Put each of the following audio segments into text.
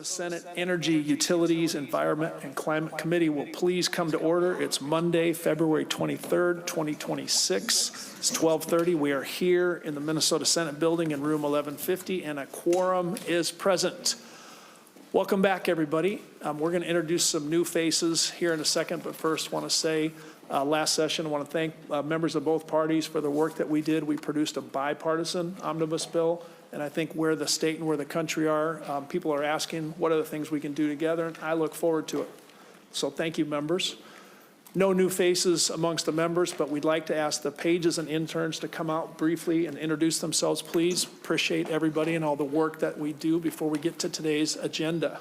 The Senate Energy, Utilities, Environment, and Climate Committee will please come to order. It's Monday, February 23rd, 2026. It's 12:30. We are here in the Minnesota Senate building in room 1150, and a quorum is present. Welcome back, everybody. We're going to introduce some new faces here in a second, but first want to say last session, I want to thank members of both parties for the work that we did. We produced a bipartisan omnibus bill. And I think where the state and where the country are, people are asking what are the things we can do together, and I look forward to it. So thank you, members. No new faces amongst the members, but we'd like to ask the pages and interns to come out briefly and introduce themselves, please. Appreciate everybody and all the work that we do before we get to today's agenda.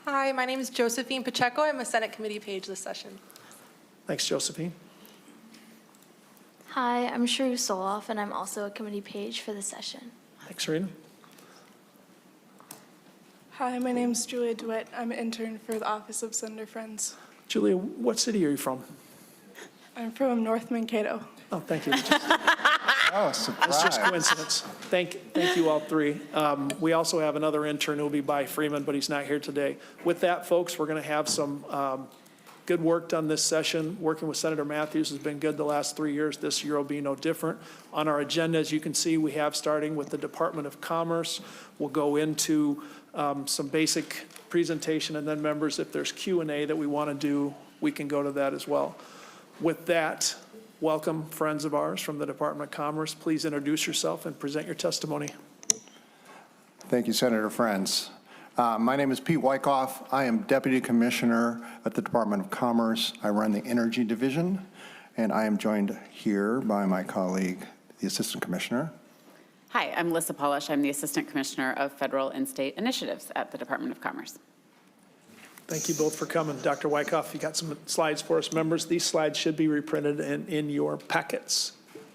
Hi, my name is Josephine Pacheco. I'm a Senate committee page this session. Thanks, Josephine. Hi, I'm Shrew Soloff, and I'm also a committee page for the session. Thanks, Rena. Hi, my name is Julia DeWitt. I'm an intern for the Office of Senator Friends. Julia, what city are you from? I'm from North Mankato. Oh, thank you. Oh, surprise. It's just coincidence. Thank you all three. We also have another intern who will be by Freeman, but he's not here today. With that, folks, we're going to have some good work done this session. Working with Senator Matthews has been good the last 3 years. This year will be no different. On our agenda, as you can see, we have starting with the Department of Commerce. We'll go into some basic presentation, and then members, if there's Q&A that we want to do, we can go to that as well. With that, welcome friends of ours from the Department of Commerce. Please introduce yourself and present your testimony. Thank you, Senator Friends. My name is Pete Wyckoff. I am Deputy Commissioner at the Department of Commerce. I run the Energy Division, and I am joined here by my colleague, the Assistant Commissioner. Hi, I'm Lissa Polish. I'm the Assistant Commissioner of Federal and State Initiatives at the Department of Commerce. Thank you both for coming. Dr. Wyckoff, you got some slides for us, members. These slides should be reprinted in your packets.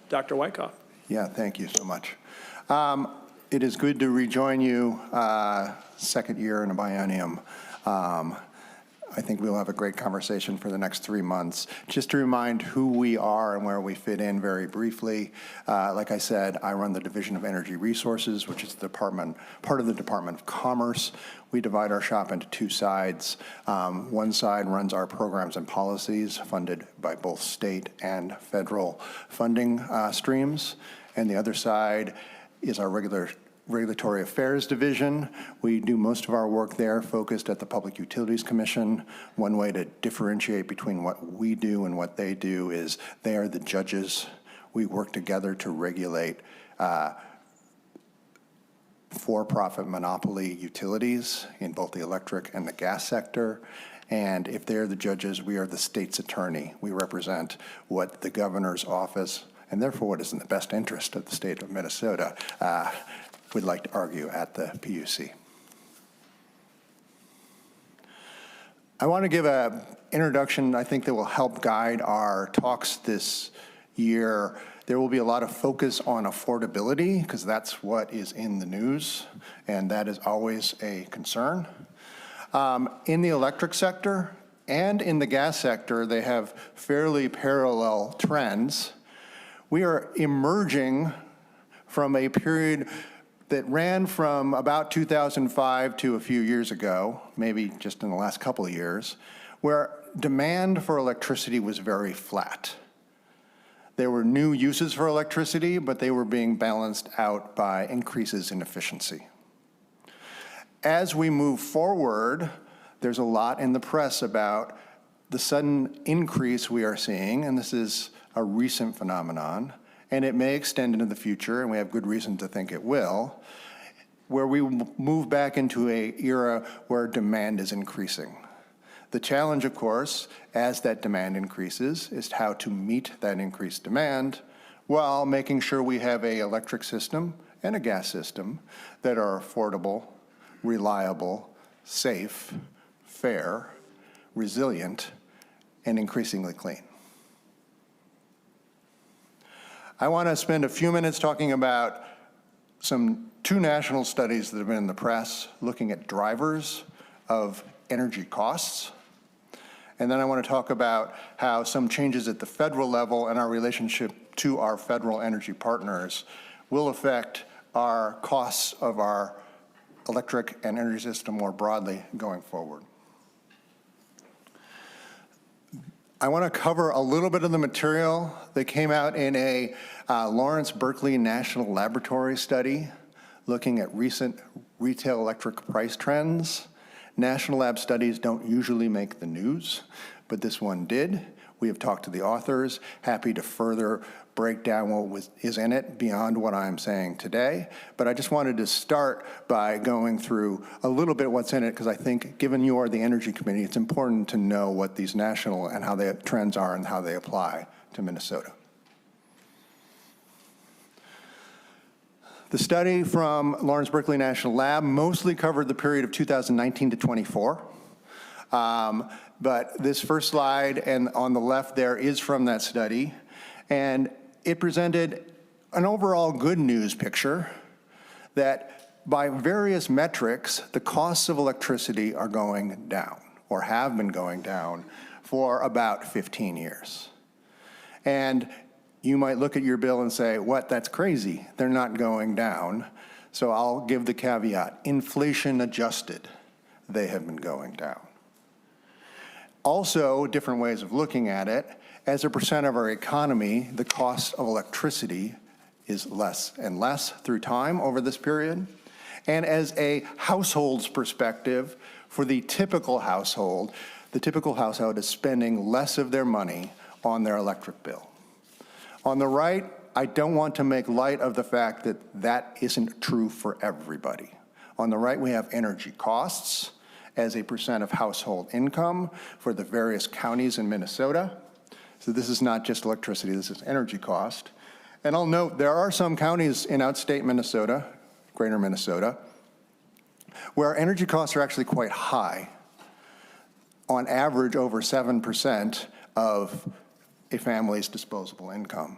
Dr. Wyckoff. Yeah, thank you so much. It is good to rejoin you, second year in a biennium. I think we'll have a great conversation for the next 3 months. Just to remind who we are and where we fit in very briefly, like I said, I run the Division of Energy Resources, which is the department, part of the Department of Commerce. We divide our shop into two sides. One side runs our programs and policies funded by both state and federal funding streams, and the other side is our Regulatory Affairs Division. We do most of our work there focused at the Public Utilities Commission. One way to differentiate between what we do and what they do is they are the judges. We work together to regulate for-profit monopoly utilities in both the electric and the gas sector. And if they're the judges, we are the state's attorney. We represent what the governor's office, and therefore what is in the best interest of the state of Minnesota, would like to argue at the PUC. I want to give an introduction, I think, that will help guide our talks this year. There will be a lot of focus on affordability, because that's what is in the news, and that is always a concern. In the electric sector and in the gas sector, they have fairly parallel trends. We are emerging from a period that ran from about 2005 to a few years ago, maybe just in the last couple of years, where demand for electricity was very flat. There were new uses for electricity, but they were being balanced out by increases in efficiency. As we move forward, there's a lot in the press about the sudden increase we are seeing, and this is a recent phenomenon, and it may extend into the future, and we have good reason to think it will, where we move back into an era where demand is increasing. The challenge, of course, as that demand increases, is how to meet that increased demand while making sure we have an electric system and a gas system that are affordable, reliable, safe, fair, resilient, and increasingly clean. I want to spend a few minutes talking about two national studies that have been in the press looking at drivers of energy costs. And then I want to talk about how some changes at the federal level and our relationship to our federal energy partners will affect our costs of our electric and energy system more broadly going forward. I want to cover a little bit of the material that came out in a Lawrence Berkeley National Laboratory study looking at recent retail electric price trends. National lab studies don't usually make the news, but this one did. We have talked to the authors, happy to further break down what is in it beyond what I'm saying today. But I just wanted to start by going through a little bit what's in it, because I think given you are the Energy Committee, it's important to know what these national and how the trends are and how they apply to Minnesota. The study from Lawrence Berkeley National Lab mostly covered the period of 2019 to 24. But this first slide and on the left there is from that study. And it presented an overall good news picture that by various metrics, the costs of electricity are going down or have been going down for about 15 years. And you might look at your bill and say, what, that's crazy. They're not going down. So I'll give the caveat, inflation adjusted, they have been going down. Also, different ways of looking at it, as a percent of our economy, the cost of electricity is less and less through time over this period. And as a household's perspective, for the typical household is spending less of their money on their electric bill. On the right, I don't want to make light of the fact that that isn't true for everybody. On the right, we have energy costs as a percent of household income for the various counties in Minnesota. So this is not just electricity, this is energy cost. And I'll note there are some counties in outstate Minnesota, greater Minnesota, where energy costs are actually quite high. On average, over 7% of a family's disposable income.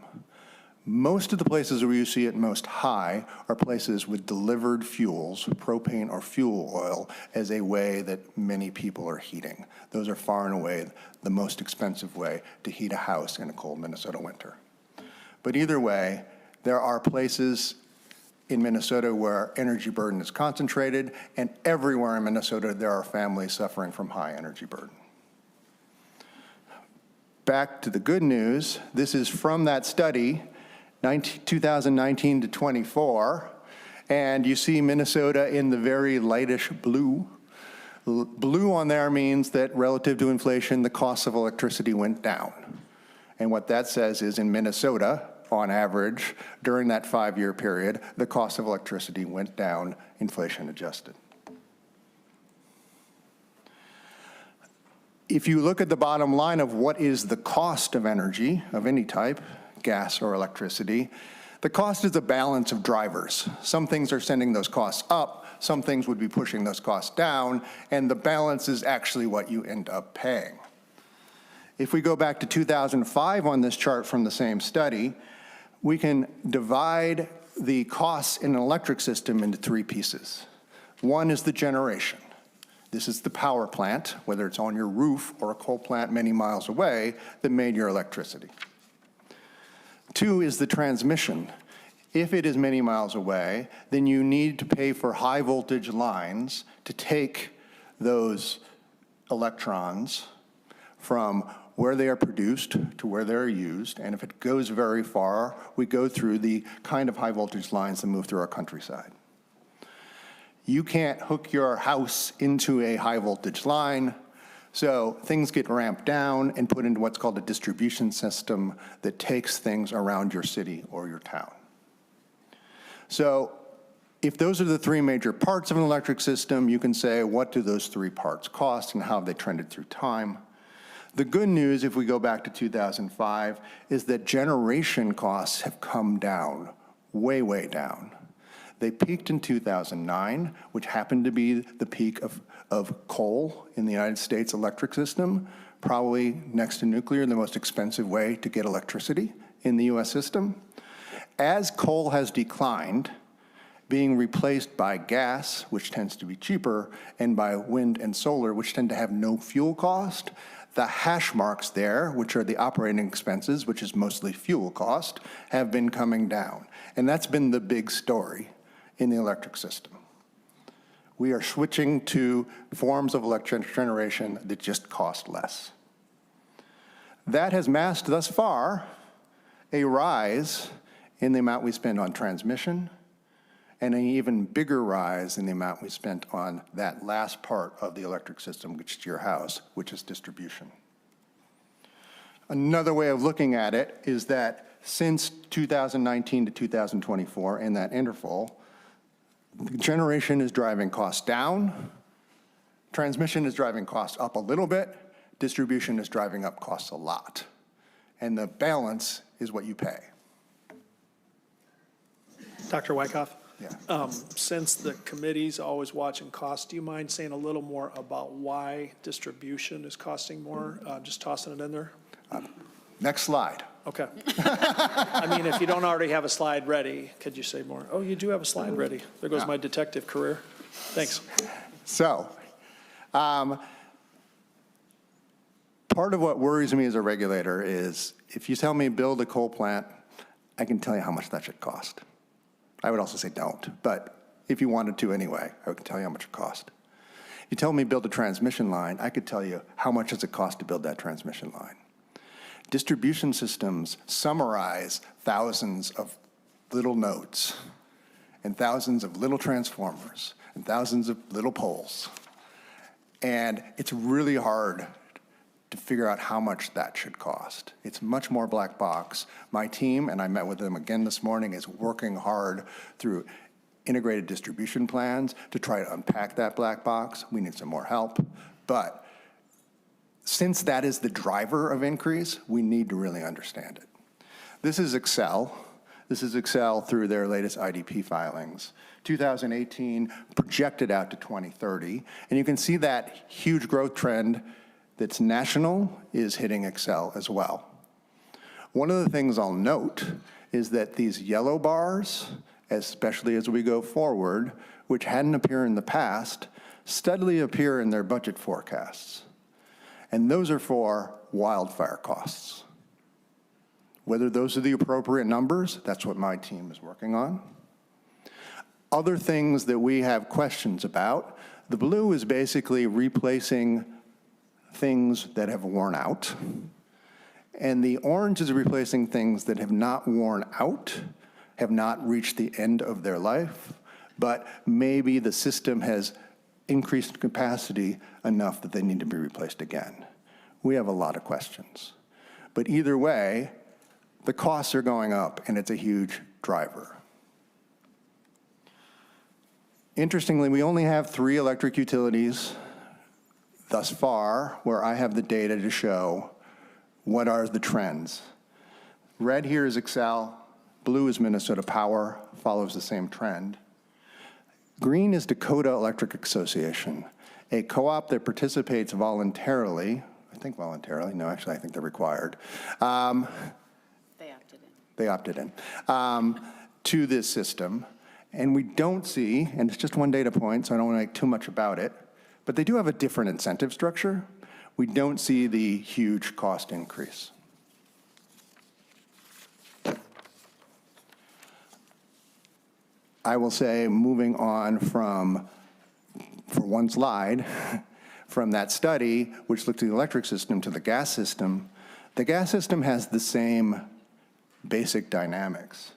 Most of the places where you see it most high are places with delivered fuels, propane or fuel oil, as a way that many people are heating. Those are far and away the most expensive way to heat a house in a cold Minnesota winter. But either way, there are places in Minnesota where energy burden is concentrated, and everywhere in Minnesota there are families suffering from high energy burden. Back to the good news, this is from that study, 2019 to 24, and you see Minnesota in the very lightish blue. Blue on there means that relative to inflation, the cost of electricity went down. And what that says is in Minnesota, on average, during that 5-year period, the cost of electricity went down, inflation adjusted. If you look at the bottom line of what is the cost of energy of any type, gas or electricity, the cost is a balance of drivers. Some things are sending those costs up, some things would be pushing those costs down, and the balance is actually what you end up paying. If we go back to 2005 on this chart from the same study, we can divide the costs in an electric system into 3 pieces. One is the generation. This is the power plant, whether it's on your roof or a coal plant many miles away, that made your electricity. 2 is the transmission. If it is many miles away, then you need to pay for high voltage lines to take those electrons from where they are produced to where they're used. And if it goes very far, we go through the kind of high voltage lines that move through our countryside. You can't hook your house into a high voltage line, so things get ramped down and put into what's called a distribution system that takes things around your city or your town. So if those are the 3 major parts of an electric system, you can say, what do those 3 parts cost and how have they trended through time? The good news, if we go back to 2005, is that generation costs have come down, way, way down. They peaked in 2009, which happened to be the peak of coal in the United States electric system, probably next to nuclear, the most expensive way to get electricity in the US system. As coal has declined, being replaced by gas, which tends to be cheaper, and by wind and solar, which tend to have no fuel cost, The hash marks there, which are the operating expenses, which is mostly fuel cost, have been coming down. And that's been the big story in the electric system. We are switching to forms of electric generation that just cost less. That has masked thus far a rise in the amount we spend on transmission and an even bigger rise in the amount we spent on that last part of the electric system, which is your house, which is distribution. Another way of looking at it is that since 2019 to 2024, in that interval, generation is driving costs down, transmission is driving costs up a little bit, distribution is driving up costs a lot. And the balance is what you pay. Dr. Wyckoff? Yeah. Since the committee's always watching costs, do you mind saying a little more about why distribution is costing more? Just tossing it in there? Next slide. Okay. I mean, if you don't already have a slide ready, could you say more? Oh, you do have a slide ready. There goes my detective career. Thanks. So, part of what worries me as a regulator is if you tell me build a coal plant, I can tell you how much that should cost. I would also say don't, but if you wanted to anyway, I can tell you how much it cost. If you tell me build a transmission line, I could tell you how much does it cost to build that transmission line. Distribution systems summarize thousands of little nodes and thousands of little transformers and thousands of little poles. And it's really hard to figure out how much that should cost. It's much more black box. My team, and I met with them again this morning, is working hard through integrated distribution plans to try to unpack that black box. We need some more help. But since that is the driver of increase, we need to really understand it. This is Xcel. This is Xcel through their latest IDP filings. 2018 projected out to 2030. And you can see that huge growth trend that's national is hitting Xcel as well. One of the things I'll note is that these yellow bars, especially as we go forward, which hadn't appeared in the past, steadily appear in their budget forecasts. And those are for wildfire costs. Whether those are the appropriate numbers, that's what my team is working on. Other things that we have questions about, the blue is basically replacing things that have worn out, and the orange is replacing things that have not worn out, have not reached the end of their life, but maybe the system has increased capacity enough that they need to be replaced again. We have a lot of questions. But either way, the costs are going up, and it's a huge driver. Interestingly, we only have 3 electric utilities thus far where I have the data to show what are the trends. Red here is Xcel, blue is Minnesota Power, follows the same trend. Green is Dakota Electric Association, a co-op that participates voluntarily, I think voluntarily, no, actually I think they're required. They opted in. They opted in, to this system. And we don't see, and it's just one data point, so I don't want to make too much about it, but they do have a different incentive structure. We don't see the huge cost increase. I will say, moving on from, for one slide, from that study, which looked at the electric system to the gas system has the same basic dynamics.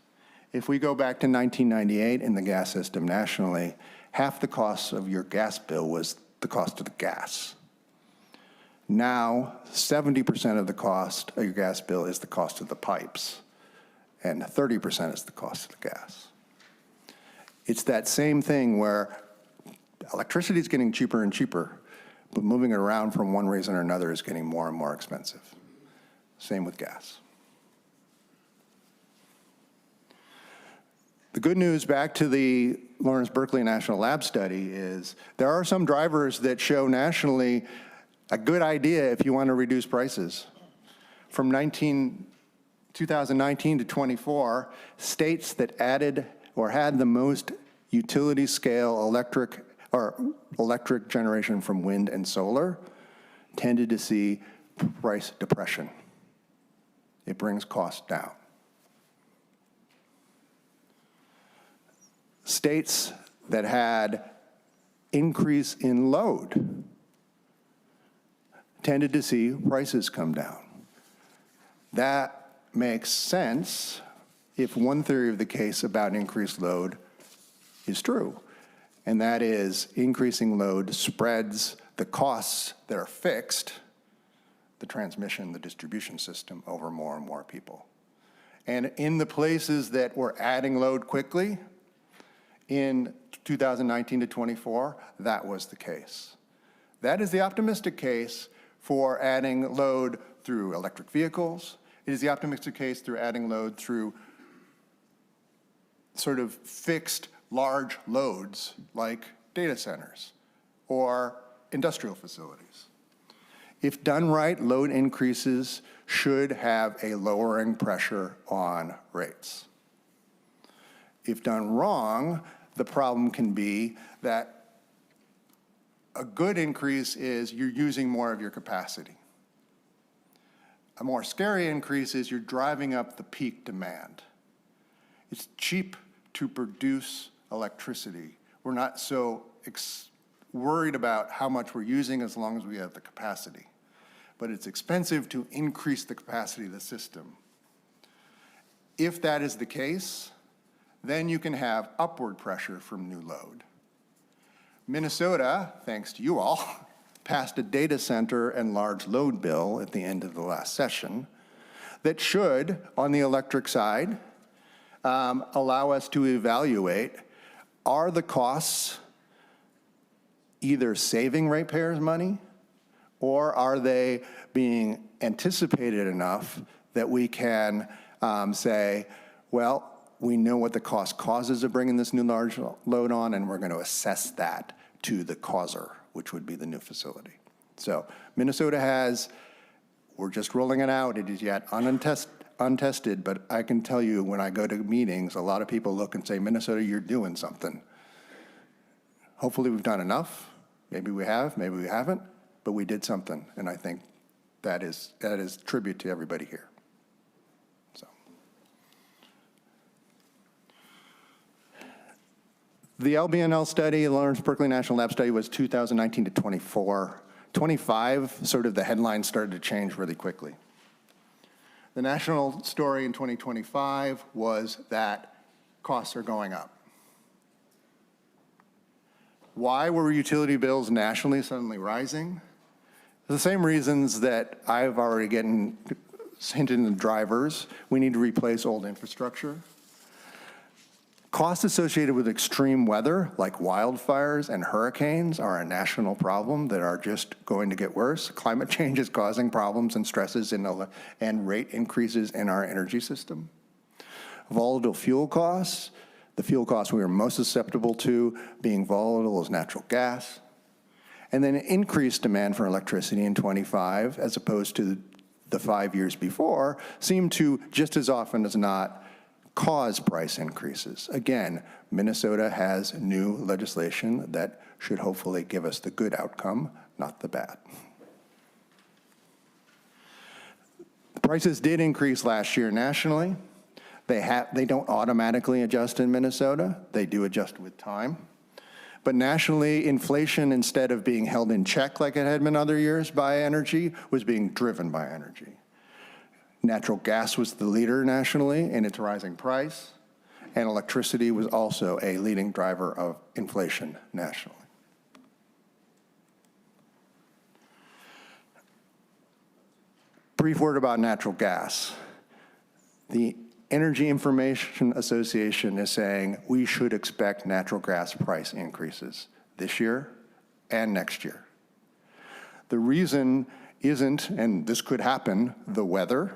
If we go back to 1998 in the gas system nationally, half the cost of your gas bill was the cost of the gas. Now, 70% of the cost of your gas bill is the cost of the pipes, and 30% is the cost of the gas. It's that same thing where electricity is getting cheaper and cheaper, but moving it around from one reason or another is getting more and more expensive. Same with gas. The good news, back to the Lawrence Berkeley National Lab study, is there are some drivers that show nationally a good idea if you want to reduce prices. From 2019 to 24, states that added or had the most utility scale electric generation from wind and solar tended to see price depression. It brings costs down. States that had increase in load tended to see prices come down. That makes sense if one theory of the case about increased load is true, and that is increasing load spreads the costs that are fixed, the transmission, the distribution system, over more and more people. And in the places that were adding load quickly, in 2019 to 24, that was the case. That is the optimistic case for adding load through electric vehicles. It is the optimistic case through adding load through sort of fixed large loads like data centers or industrial facilities. If done right, load increases should have a lowering pressure on rates. If done wrong, the problem can be that a good increase is you're using more of your capacity. A more scary increase is you're driving up the peak demand. It's cheap to produce electricity. We're not so worried about how much we're using as long as we have the capacity. But it's expensive to increase the capacity of the system. If that is the case, then you can have upward pressure from new load. Minnesota, thanks to you all, passed a data center and large load bill at the end of the last session that should, on the electric side, allow us to evaluate, are the costs either saving ratepayers money, or are they being anticipated enough that we can say, well, we know what the cost causes of bringing this new large load on, and we're going to assess that to the causer, which would be the new facility. So Minnesota has, we're just rolling it out. It is yet untested, but I can tell you when I go to meetings, a lot of people look and say, Minnesota, you're doing something. Hopefully we've done enough. Maybe we have, maybe we haven't, but we did something, and I think that is tribute to everybody here. So. The LBNL study, the Lawrence Berkeley National Lab study, was 2019 to 24. 25, sort of the headlines started to change really quickly. The national story in 2025 was that costs are going up. Why were utility bills nationally suddenly rising? The same reasons that I've already hinted in the drivers. We need to replace old infrastructure. Costs associated with extreme weather, like wildfires and hurricanes, are a national problem that are just going to get worse. Climate change is causing problems and stresses and rate increases in our energy system. Volatile fuel costs. The fuel costs we are most susceptible to being volatile is natural gas. And then increased demand for electricity in 25, as opposed to the 5 years before, seem to just as often as not cause price increases. Again, Minnesota has new legislation that should hopefully give us the good outcome, not the bad. Prices did increase last year nationally. They don't automatically adjust in Minnesota. They do adjust with time. But nationally, inflation, instead of being held in check like it had been other years by energy, was being driven by energy. Natural gas was the leader nationally in its rising price, and electricity was also a leading driver of inflation nationally. Brief word about natural gas. The Energy Information Association is saying we should expect natural gas price increases this year and next year. The reason isn't, and this could happen, the weather.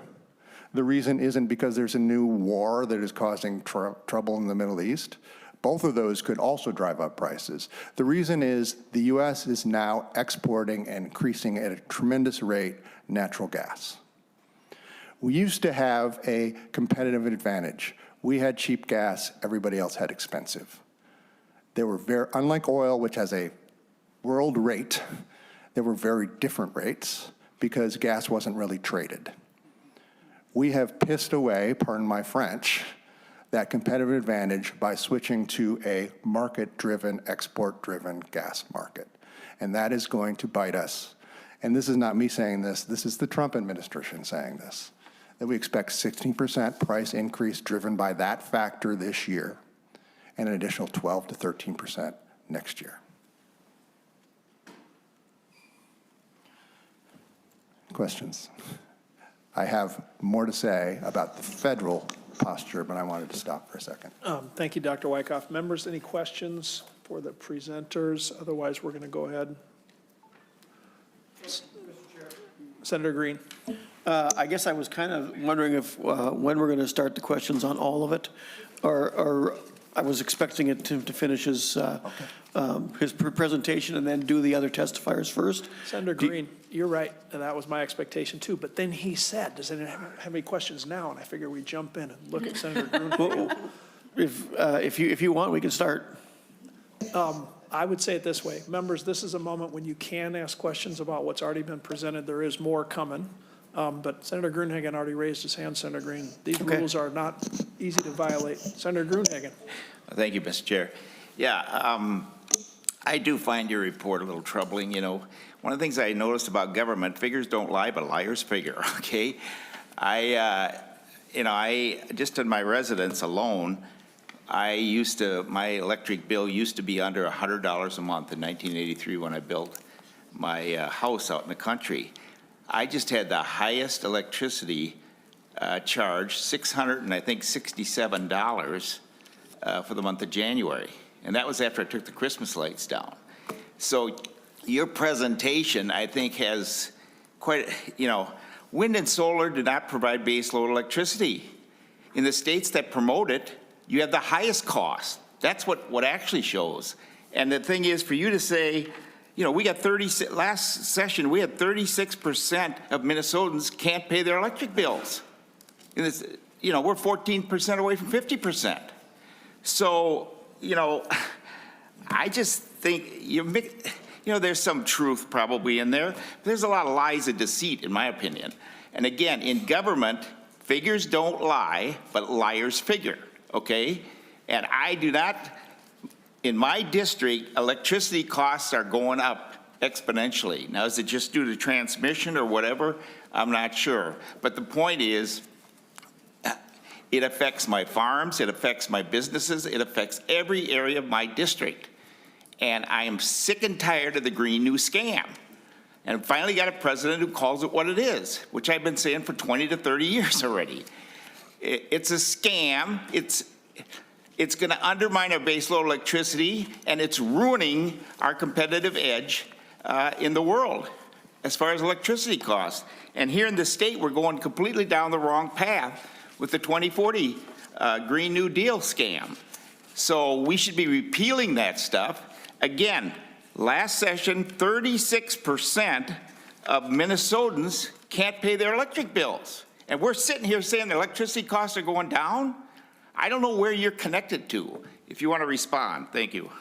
The reason isn't because there's a new war that is causing trouble in the Middle East. Both of those could also drive up prices. The reason is the US is now exporting and increasing at a tremendous rate natural gas. We used to have a competitive advantage. We had cheap gas, everybody else had expensive. They were unlike oil, which has a world rate, there were very different rates because gas wasn't really traded. We have pissed away, pardon my French, that competitive advantage by switching to a market-driven, export-driven gas market. And that is going to bite us. And this is not me saying this, this is the Trump administration saying this, that we expect 16% price increase driven by that factor this year, and an additional 12 to 13% next year. Questions? I have more to say about the federal posture, but I wanted to stop for a second. Thank you, Dr. Wyckoff. Members, any questions for the presenters? Otherwise, we're going to go ahead. Senator Green. I guess I was kind of wondering if, when we're going to start the questions on all of it, or I was expecting it to finish his presentation and then do the other testifiers first. Senator Green, you're right, and that was my expectation too. But then he said, does anyone have any questions now? And I figure we jump in and look at Senator Green. Well, if you want, we can start. I would say it this way. Members, this is a moment when you can ask questions about what's already been presented. There is more coming. But Senator Gruenhagen already raised his hand, Senator Green. These rules are not easy to violate. Senator Gruenhagen. Thank you, Mr. Chair. Yeah, I do find your report a little troubling. You know, one of the things I noticed about government, figures don't lie, but liars figure, okay? I just in my residence alone, my electric bill used to be under $100 a month in 1983 when I built my house out in the country. I just had the highest electricity charge, $667 for the month of January. And that was after I took the Christmas lights down. So your presentation, I think, has quite, wind and solar do not provide base load electricity. In the states that promote it, you have the highest cost. That's what actually shows. And the thing is, for you to say, we got last session, we had 36% of Minnesotans can't pay their electric bills. And it's, we're 14% away from 50%. So, I just think, there's some truth probably in there. There's a lot of lies and deceit, in my opinion. And again, in government, figures don't lie, but liars figure, okay? And I do not, in my district, electricity costs are going up exponentially. Now, is it just due to transmission or whatever? I'm not sure. But the point is, it affects my farms, it affects my businesses, it affects every area of my district. And I am sick and tired of the Green New Scam. And finally got a president who calls it what it is, which I've been saying for 20 to 30 years already. It's a scam. It's going to undermine our baseload electricity, and it's ruining our competitive edge in the world as far as electricity costs. And here in the state, we're going completely down the wrong path with the 2040 Green New Deal scam. So we should be repealing that stuff. Again, last session, 36% of Minnesotans can't pay their electric bills. And we're sitting here saying the electricity costs are going down. I don't know where you're connected to. If you want to respond, thank you.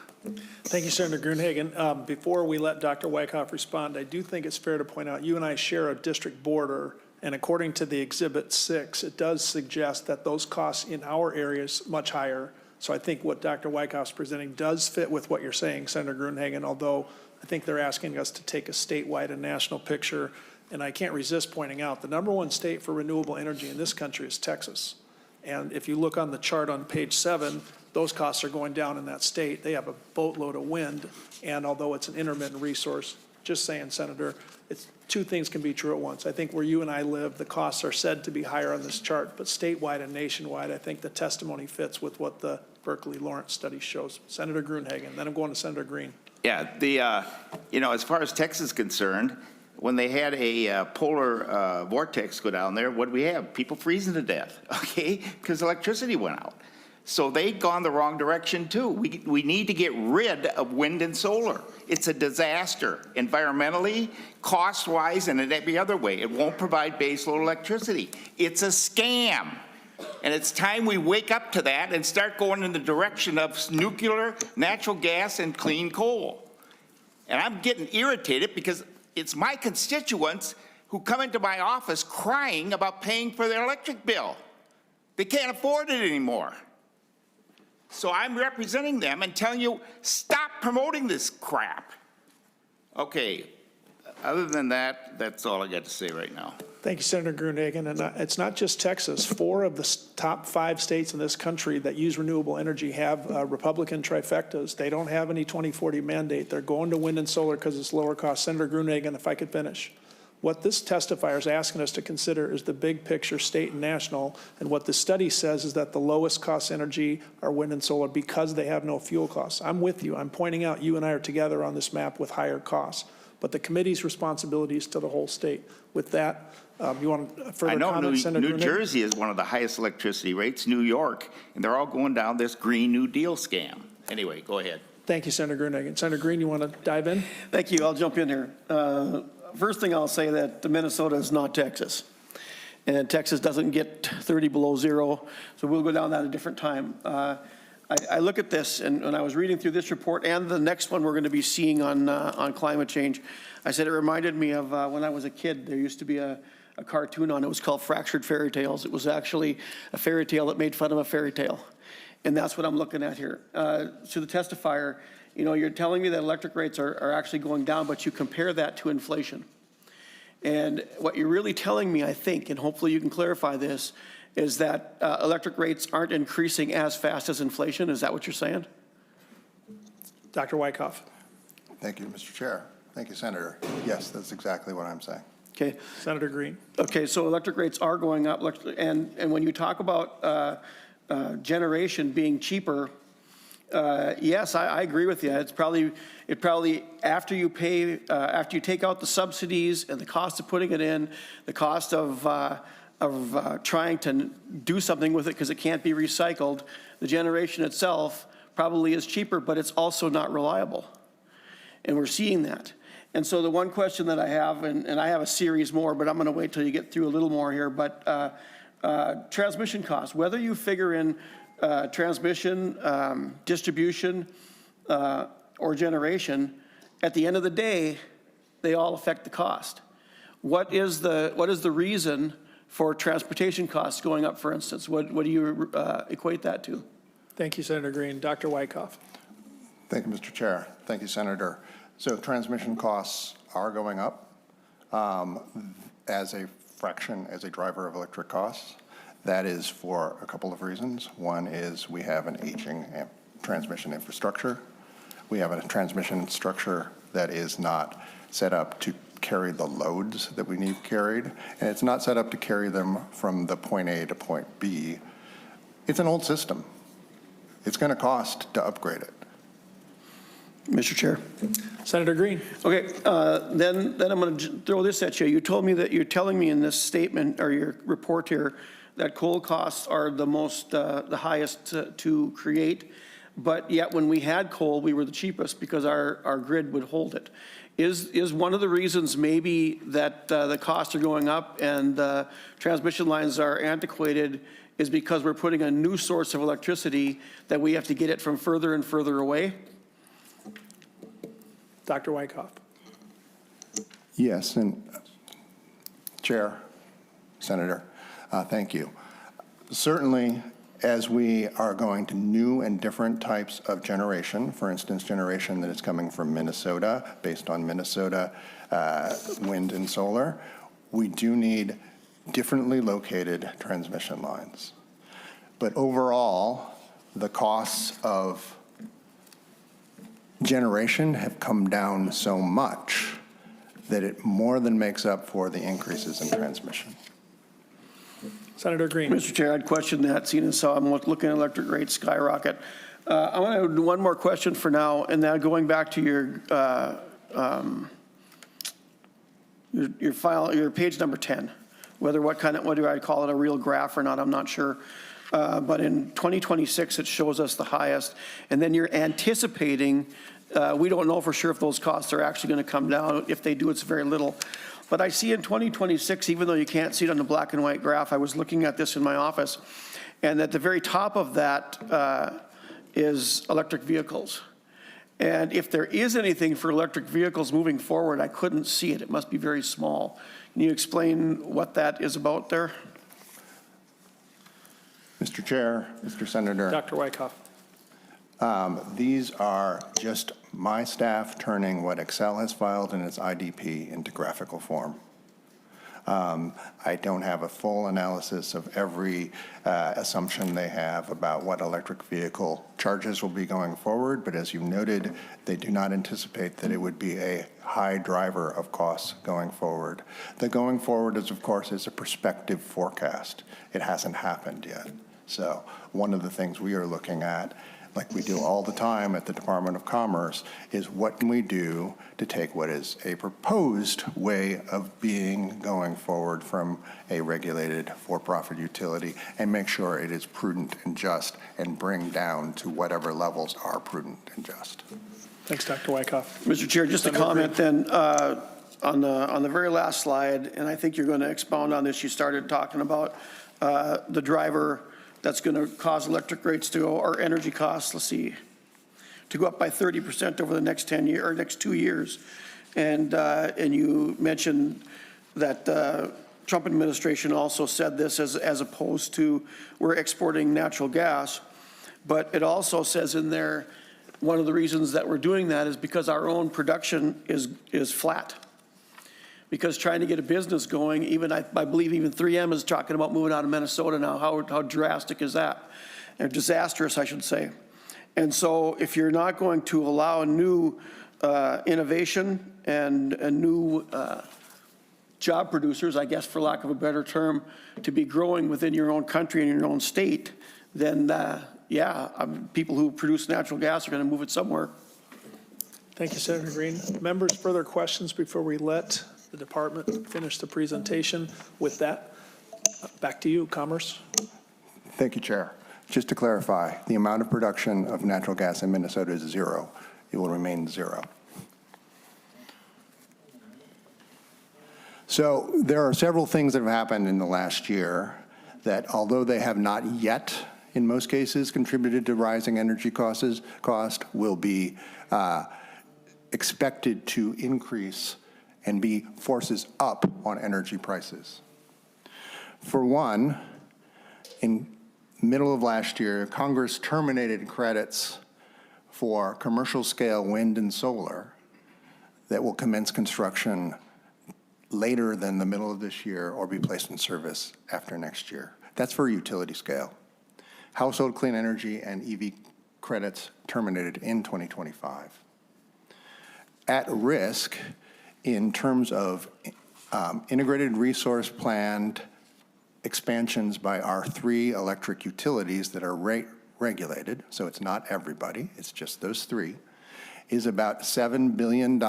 Thank you, Senator Gruenhagen. Before we let Dr. Wyckoff respond, I do think it's fair to point out you and I share a district border, and according to the Exhibit 6, it does suggest that those costs in our area is much higher. So I think what Dr. Wyckoff's presenting does fit with what you're saying, Senator Gruenhagen, although I think they're asking us to take a statewide and national picture. And I can't resist pointing out the #1 state for renewable energy in this country is Texas. And if you look on the chart on page 7, those costs are going down in that state. They have a boatload of wind, and although it's an intermittent resource, just saying, Senator, it's two things can be true at once. I think where you and I live, the costs are said to be higher on this chart, but statewide and nationwide, I think the testimony fits with what the Berkeley Lawrence study shows. Senator Gruenhagen, then I'm going to Senator Green. Yeah, as far as Texas is concerned, when they had a polar vortex go down there, what do we have? People freezing to death, okay? Because electricity went out. So they've gone the wrong direction too. We need to get rid of wind and solar. It's a disaster, environmentally, cost-wise, and in every other way. It won't provide baseload electricity. It's a scam. And it's time we wake up to that and start going in the direction of nuclear, natural gas, and clean coal. And I'm getting irritated because it's my constituents who come into my office crying about paying for their electric bill. They can't afford it anymore. So I'm representing them and telling you, stop promoting this crap. Okay, other than that, that's all I got to say right now. Thank you, Senator Gruenhagen. And it's not just Texas. 4 of the top 5 states in this country that use renewable energy have Republican trifectas. They don't have any 2040 mandate. They're going to wind and solar because it's lower cost. Senator Gruenhagen, if I could finish. What this testifier is asking us to consider is the big picture, state and national. And what the study says is that the lowest cost energy are wind and solar because they have no fuel costs. I'm with you. I'm pointing out you and I are together on this map with higher costs. But the committee's responsibility is to the whole state. With that, you want further I know comments, Senator New Gruenhagen? Jersey is one of the highest electricity rates, New York, and they're all going down this Green New Deal scam. Anyway, go ahead. Thank you, Senator Gruenhagen. Senator Green, you want to dive in? Thank you. I'll jump in here. First thing I'll say that Minnesota is not Texas. And Texas doesn't get 30 below zero, so we'll go down that a different time. I look at this, and when I was reading through this report and the next one we're going to be seeing on climate change, I said it reminded me of when I was a kid. There used to be a cartoon on it. It was called Fractured Fairy Tales. It was actually a fairy tale that made fun of a fairy tale. And that's what I'm looking at here. To the testifier, you know, you're telling me that electric rates are actually going down, but you compare that to inflation. And what you're really telling me, I think, and hopefully you can clarify this, is that electric rates aren't increasing as fast as inflation. Is that what you're saying? Dr. Wyckoff. Thank you, Mr. Chair. Thank you, Senator. Yes, that's exactly what I'm saying. Okay. Senator Green. Okay, so electric rates are going up, and when you talk about generation being cheaper, yes, I agree with you. It probably after you pay, after you take out the subsidies and the cost of putting it in, the cost of trying to do something with it because it can't be recycled, the generation itself probably is cheaper, but it's also not reliable. And we're seeing that. And so the one question that I have, and I have a series more, but I'm going to wait till you get through a little more here, but transmission costs, whether you figure in transmission, distribution, or generation, at the end of the day, they all affect the cost. What is the reason for transportation costs going up, for instance? What do you equate that to? Thank you, Senator Green. Dr. Wyckoff. Thank you, Mr. Chair. Thank you, Senator. So transmission costs are going up as a fraction, as a driver of electric costs. That is for a couple of reasons. One is we have an aging transmission infrastructure. We have a transmission structure that is not set up to carry the loads that we need carried, and it's not set up to carry them from the point A to point B. It's an old system. It's going to cost to upgrade it. Mr. Chair. Senator Green. Okay, then I'm going to throw this at you. You told me that you're telling me in this statement or your report here that coal costs are the highest to create, but yet when we had coal, we were the cheapest because our grid would hold it. Is one of the reasons maybe that the costs are going up and transmission lines are antiquated is because we're putting a new source of electricity that we have to get it from further and further away? Dr. Wyckoff. Yes, and Chair, Senator, thank you. Certainly, as we are going to new and different types of generation, for instance, generation that is coming from Minnesota, based on Minnesota wind and solar, we do need differently located transmission lines. But overall, the costs of generation have come down so much that it more than makes up for the increases in transmission. Senator Green. Mr. Chair, I'd question that, seeing as how I'm looking at electric rates skyrocket. I want to do one more question for now, and then going back to your file, your page number 10, what do I call it, a real graph or not, I'm not sure. But in 2026, it shows us the highest, and then you're anticipating, we don't know for sure if those costs are actually going to come down. If they do, it's very little. But I see in 2026, even though you can't see it on the black and white graph, I was looking at this in my office, and at the very top of that is electric vehicles. And if there is anything for electric vehicles moving forward, I couldn't see it. It must be very small. Can you explain what that is about there? Mr. Chair, Mr. Senator. Dr. Wyckoff. These are just my staff turning what Excel has filed in its IDP into graphical form. I don't have a full analysis of every assumption they have about what electric vehicle charges will be going forward, but as you noted, they do not anticipate that it would be a high driver of costs going forward. The going forward is, of course, is a prospective forecast. It hasn't happened yet. So one of the things we are looking at, like we do all the time at the Department of Commerce, is what can we do to take what is a proposed way of being going forward from a regulated for-profit utility and make sure it is prudent and just and bring down to whatever levels are prudent and just. Thanks, Dr. Wyckoff. Mr. Chair, just a comment then, on the very last slide, and I think you're going to expound on this, you started talking about the driver that's going to cause electric rates to go, or energy costs, let's see, to go up by 30% over the next 10 years, or next 2 years. And you mentioned that Trump administration also said this as opposed to we're exporting natural gas. But it also says in there, one of the reasons that we're doing that is because our own production is flat. Because trying to get a business going, even I believe even 3M is talking about moving out of Minnesota now. How drastic is that? Or disastrous, I should say. And so if you're not going to allow new innovation and new job producers, I guess for lack of a better term, to be growing within your own country and your own state, then people who produce natural gas are going to move it somewhere. Thank you, Senator Green. Members, further questions before we let the department finish the presentation? With that, back to you, Commerce. Thank you, Chair. Just to clarify, the amount of production of natural gas in Minnesota is zero. It will remain zero. So there are several things that have happened in the last year that, although they have not yet, in most cases, contributed to rising energy cost, will be expected to increase and be forces up on energy prices. For one, in middle of last year, Congress terminated credits for commercial scale wind and solar that will commence construction later than the middle of this year or be placed in service after next year. That's for utility scale. Household clean energy and EV credits terminated in 2025. At risk in terms of integrated resource planned expansions by our 3 electric utilities that are regulated, so it's not everybody, it's just those 3, is about $7 billion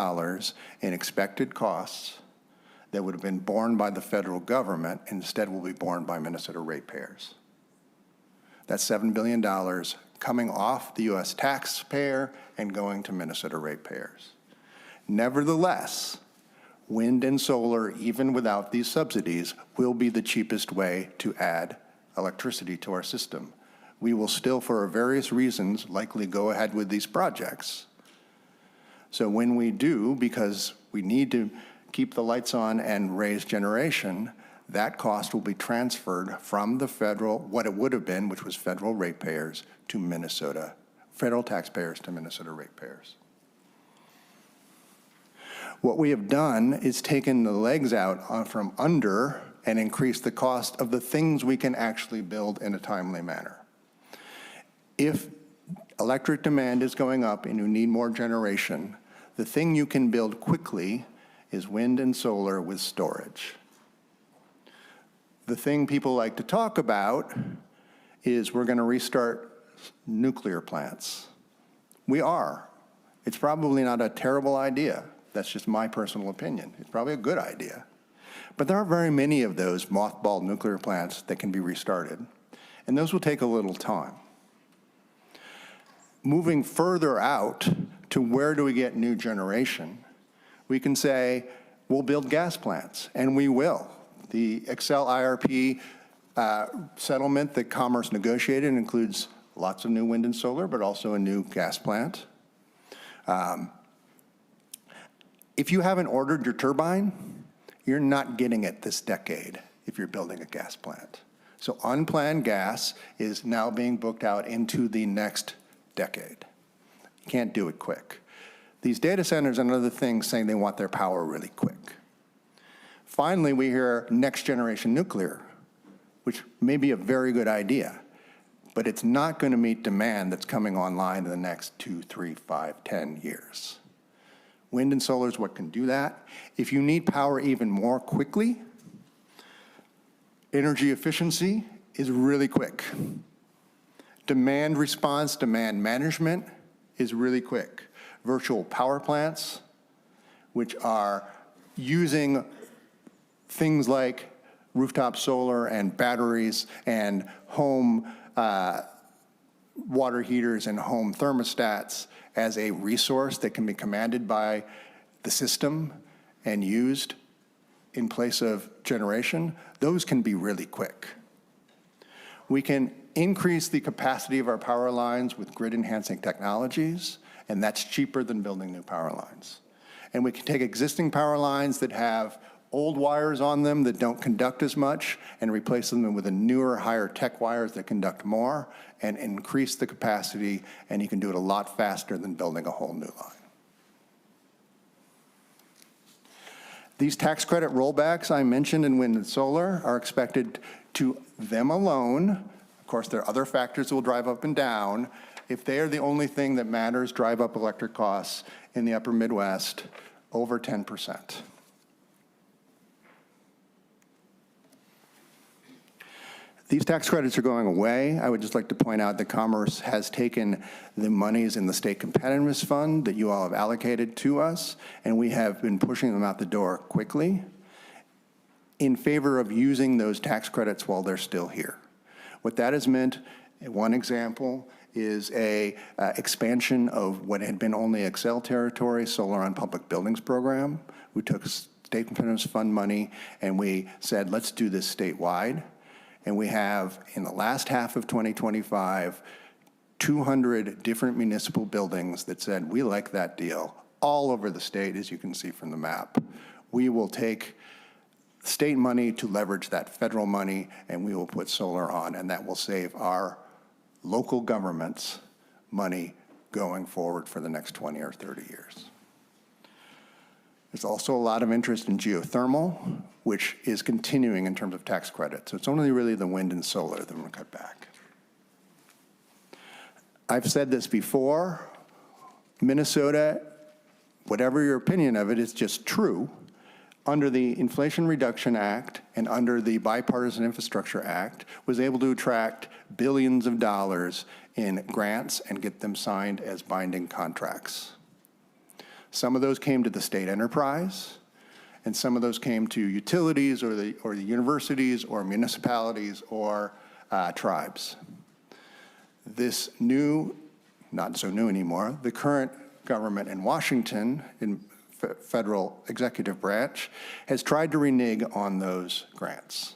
in expected costs that would have been borne by the federal government, instead will be borne by Minnesota ratepayers. That's $7 billion coming off the U.S. taxpayer and going to Minnesota ratepayers. Nevertheless, wind and solar, even without these subsidies, will be the cheapest way to add electricity to our system. We will still, for various reasons, likely go ahead with these projects. So when we do, because we need to keep the lights on and raise generation, that cost will be transferred from the federal, what it would have been, which was federal ratepayers, to Minnesota, federal taxpayers to Minnesota ratepayers. What we have done is taken the legs out from under and increased the cost of the things we can actually build in a timely manner. If electric demand is going up and you need more generation, the thing you can build quickly is wind and solar with storage. The thing people like to talk about is we're going to restart nuclear plants. We are. It's probably not a terrible idea. That's just my personal opinion. It's probably a good idea. But there aren't very many of those mothballed nuclear plants that can be restarted, and those will take a little time. Moving further out to where do we get new generation, we can say we'll build gas plants, and we will. The Excel IRP settlement that Commerce negotiated includes lots of new wind and solar, but also a new gas plant. If you haven't ordered your turbine, You're not getting it this decade if you're building a gas plant. So unplanned gas is now being booked out into the next decade. You can't do it quick. These data centers and other things saying they want their power really quick. Finally, we hear next generation nuclear, which may be a very good idea, but it's not going to meet demand that's coming online in the next 2, 3, 5, 10 years. Wind and solar is what can do that. If you need power even more quickly, energy efficiency is really quick. Demand response, demand management is really quick. Virtual power plants, which are using things like rooftop solar and batteries and home water heaters and home thermostats as a resource that can be commanded by the system and used in place of generation, those can be really quick. We can increase the capacity of our power lines with grid-enhancing technologies, and that's cheaper than building new power lines. And we can take existing power lines that have old wires on them that don't conduct as much and replace them with a newer, higher tech wires that conduct more and increase the capacity, and you can do it a lot faster than building a whole new line. These tax credit rollbacks I mentioned in wind and solar are expected to them alone. Of course, there are other factors that will drive up and down. If they are the only thing that matters, drive up electric costs in the upper Midwest over 10%. These tax credits are going away. I would just like to point out that Commerce has taken the monies in the State Competitiveness Fund that you all have allocated to us, and we have been pushing them out the door quickly in favor of using those tax credits while they're still here. What that has meant, one example, is a expansion of what had been only Excel territory, Solar on Public Buildings program. We took State Competitiveness Fund money and we said, let's do this statewide. And we have, in the last half of 2025, 200 different municipal buildings that said, we like that deal, all over the state, as you can see from the map. We will take state money to leverage that federal money, and we will put solar on, and that will save our local governments money going forward for the next 20 or 30 years. There's also a lot of interest in geothermal, which is continuing in terms of tax credit. So it's only really the wind and solar that we're going to cut back. I've said this before, Minnesota, whatever your opinion of it, is just true. Under the Inflation Reduction Act and under the Bipartisan Infrastructure Act, was able to attract billions of dollars in grants and get them signed as binding contracts. Some of those came to the state enterprise, and some of those came to utilities or the universities or municipalities or tribes. This new, not so new anymore, the current government in Washington, in federal executive branch, has tried to renege on those grants.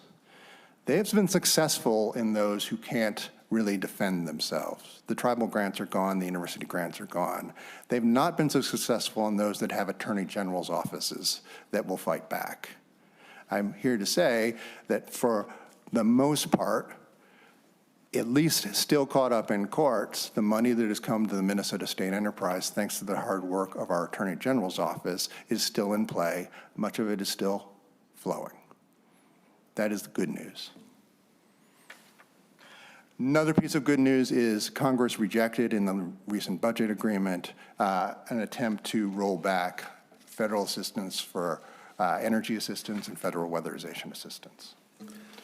They have been successful in those who can't really defend themselves. The tribal grants are gone, the university grants are gone. They've not been so successful in those that have attorney general's offices that will fight back. I'm here to say that for the most part, at least still caught up in courts, the money that has come to the Minnesota State Enterprise, thanks to the hard work of our attorney general's office, is still in play. Much of it is still flowing. That is the good news. Another piece of good news is Congress rejected in the recent budget agreement an attempt to roll back federal assistance for energy assistance and federal weatherization assistance.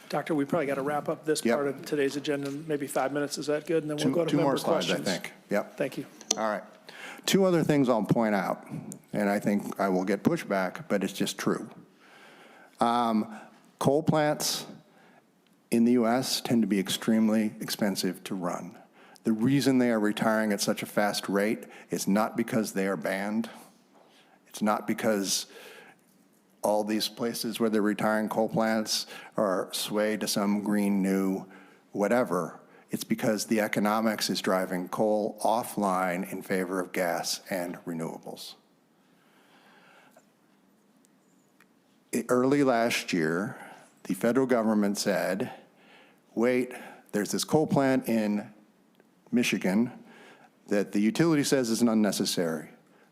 Doctor, we probably got to wrap up this Yep. part of today's agenda in maybe 5 minutes. Is that good? And then we'll go to Two member more slides, questions. I think. Yep. Thank you. All right. Two other things I'll point out, and I think I will get pushback, but it's just true. Coal plants in the U.S. tend to be extremely expensive to run. The reason they are retiring at such a fast rate is not because they are banned. It's not because all these places where they're retiring coal plants are swayed to some green new whatever. It's because the economics is driving coal offline in favor of gas and renewables. early last year, the federal government said, wait, there's this coal plant in Michigan that the utility says is unnecessary.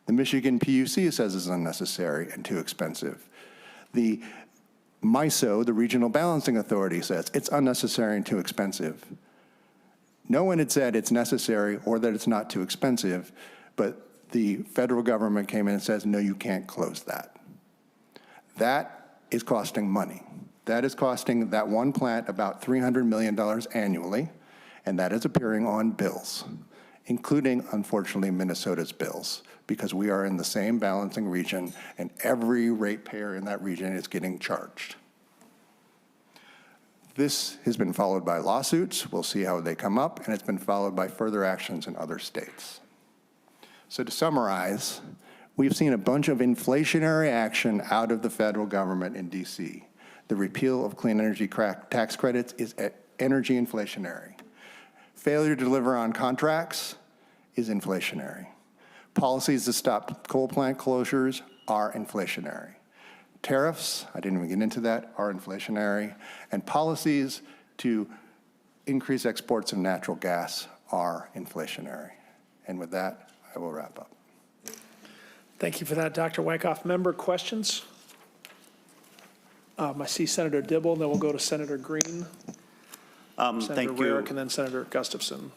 The Michigan PUC says is unnecessary and too expensive. The MISO, the Regional Balancing Authority, says it's unnecessary and too expensive. No one had said it's necessary or that it's not too expensive, but the federal government came in and says, no, you can't close that. That is costing money. That is costing that one plant about $300 million annually, and that is appearing on bills, including, unfortunately, Minnesota's bills, because we are in the same balancing region, and every ratepayer in that region is getting charged. This has been followed by lawsuits. We'll see how they come up, and it's been followed by further actions in other states. So to summarize, we've seen a bunch of inflationary action out of the federal government in DC. The repeal of clean energy tax credits is energy inflationary. Failure to deliver on contracts is inflationary. Policies to stop coal plant closures are inflationary. Tariffs, I didn't even get into that, are inflationary. And policies to increase exports of natural gas are inflationary. And with that, I will wrap up. Thank you for that, Dr. Wyckoff. Member questions? I see Senator Dibble, and then we'll go to Senator Green, Senator Thank you. Rarick, and then Senator Gustafson.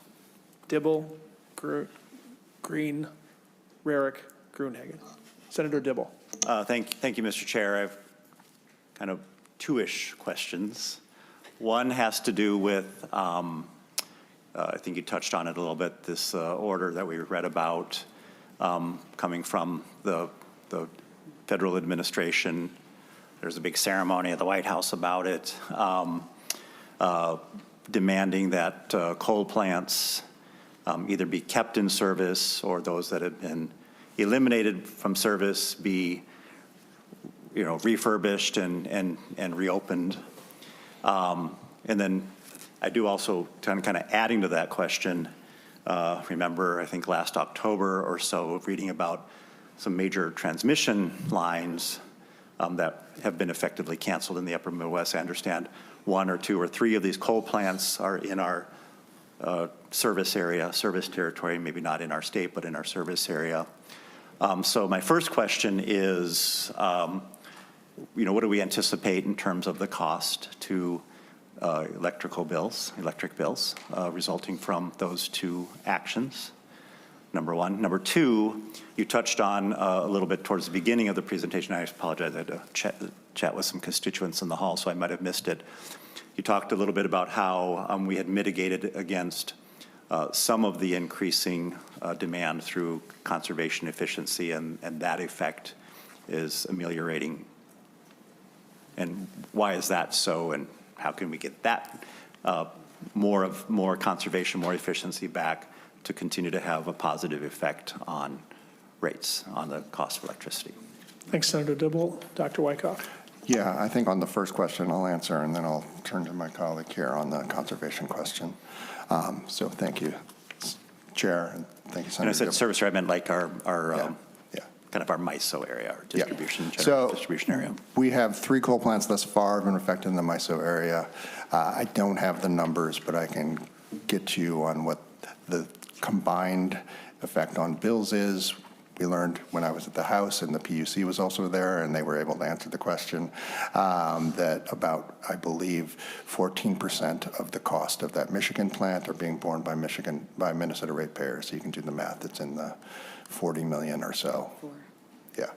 Dibble, Green, Rarick, Gruenhagen. Senator Dibble. Thank you, Mr. Chair. I have kind of two-ish questions. One has to do with, I think you touched on it a little bit, this order that we read about coming from the federal administration. There's a big ceremony at the White House about it, demanding that coal plants either be kept in service or those that have been eliminated from service be, refurbished and reopened. And then I do also kind of adding to that question, remember, I think last October or so, reading about some major transmission lines that have been effectively canceled in the upper Midwest. I understand 1 or 2 or 3 of these coal plants are in our service area, service territory, maybe not in our state, but in our service area. So my first question is, what do we anticipate in terms of the cost to electric bills resulting from those 2 actions? Number 1. Number 2, you touched on a little bit towards the beginning of the presentation. I apologize, I had to chat with some constituents in the hall, so I might have missed it. You talked a little bit about how we had mitigated against some of the increasing demand through conservation efficiency, and that effect is ameliorating. And why is that so, and how can we get that more conservation, more efficiency back to continue to have a positive effect on rates, on the cost of electricity? Thanks, Senator Dibble. Dr. Wyckoff. Yeah, I think on the first question I'll answer, and then I'll turn to my colleague here on the conservation question. So thank you, Chair, and thank you, Senator. And I said Dibble. service area, I meant like our kind of our MISO area, our distribution, Yeah. general So distribution area. we have 3 coal plants thus far have been affected in the MISO area. I don't have the numbers, but I can get you on what the combined effect on bills is. We learned when I was at the House, and the PUC was also there, and they were able to answer the question, that about, I believe, 14% of the cost of that Michigan plant are being borne by Minnesota ratepayers. So you can do the math. It's in the 40 million or so. Yeah.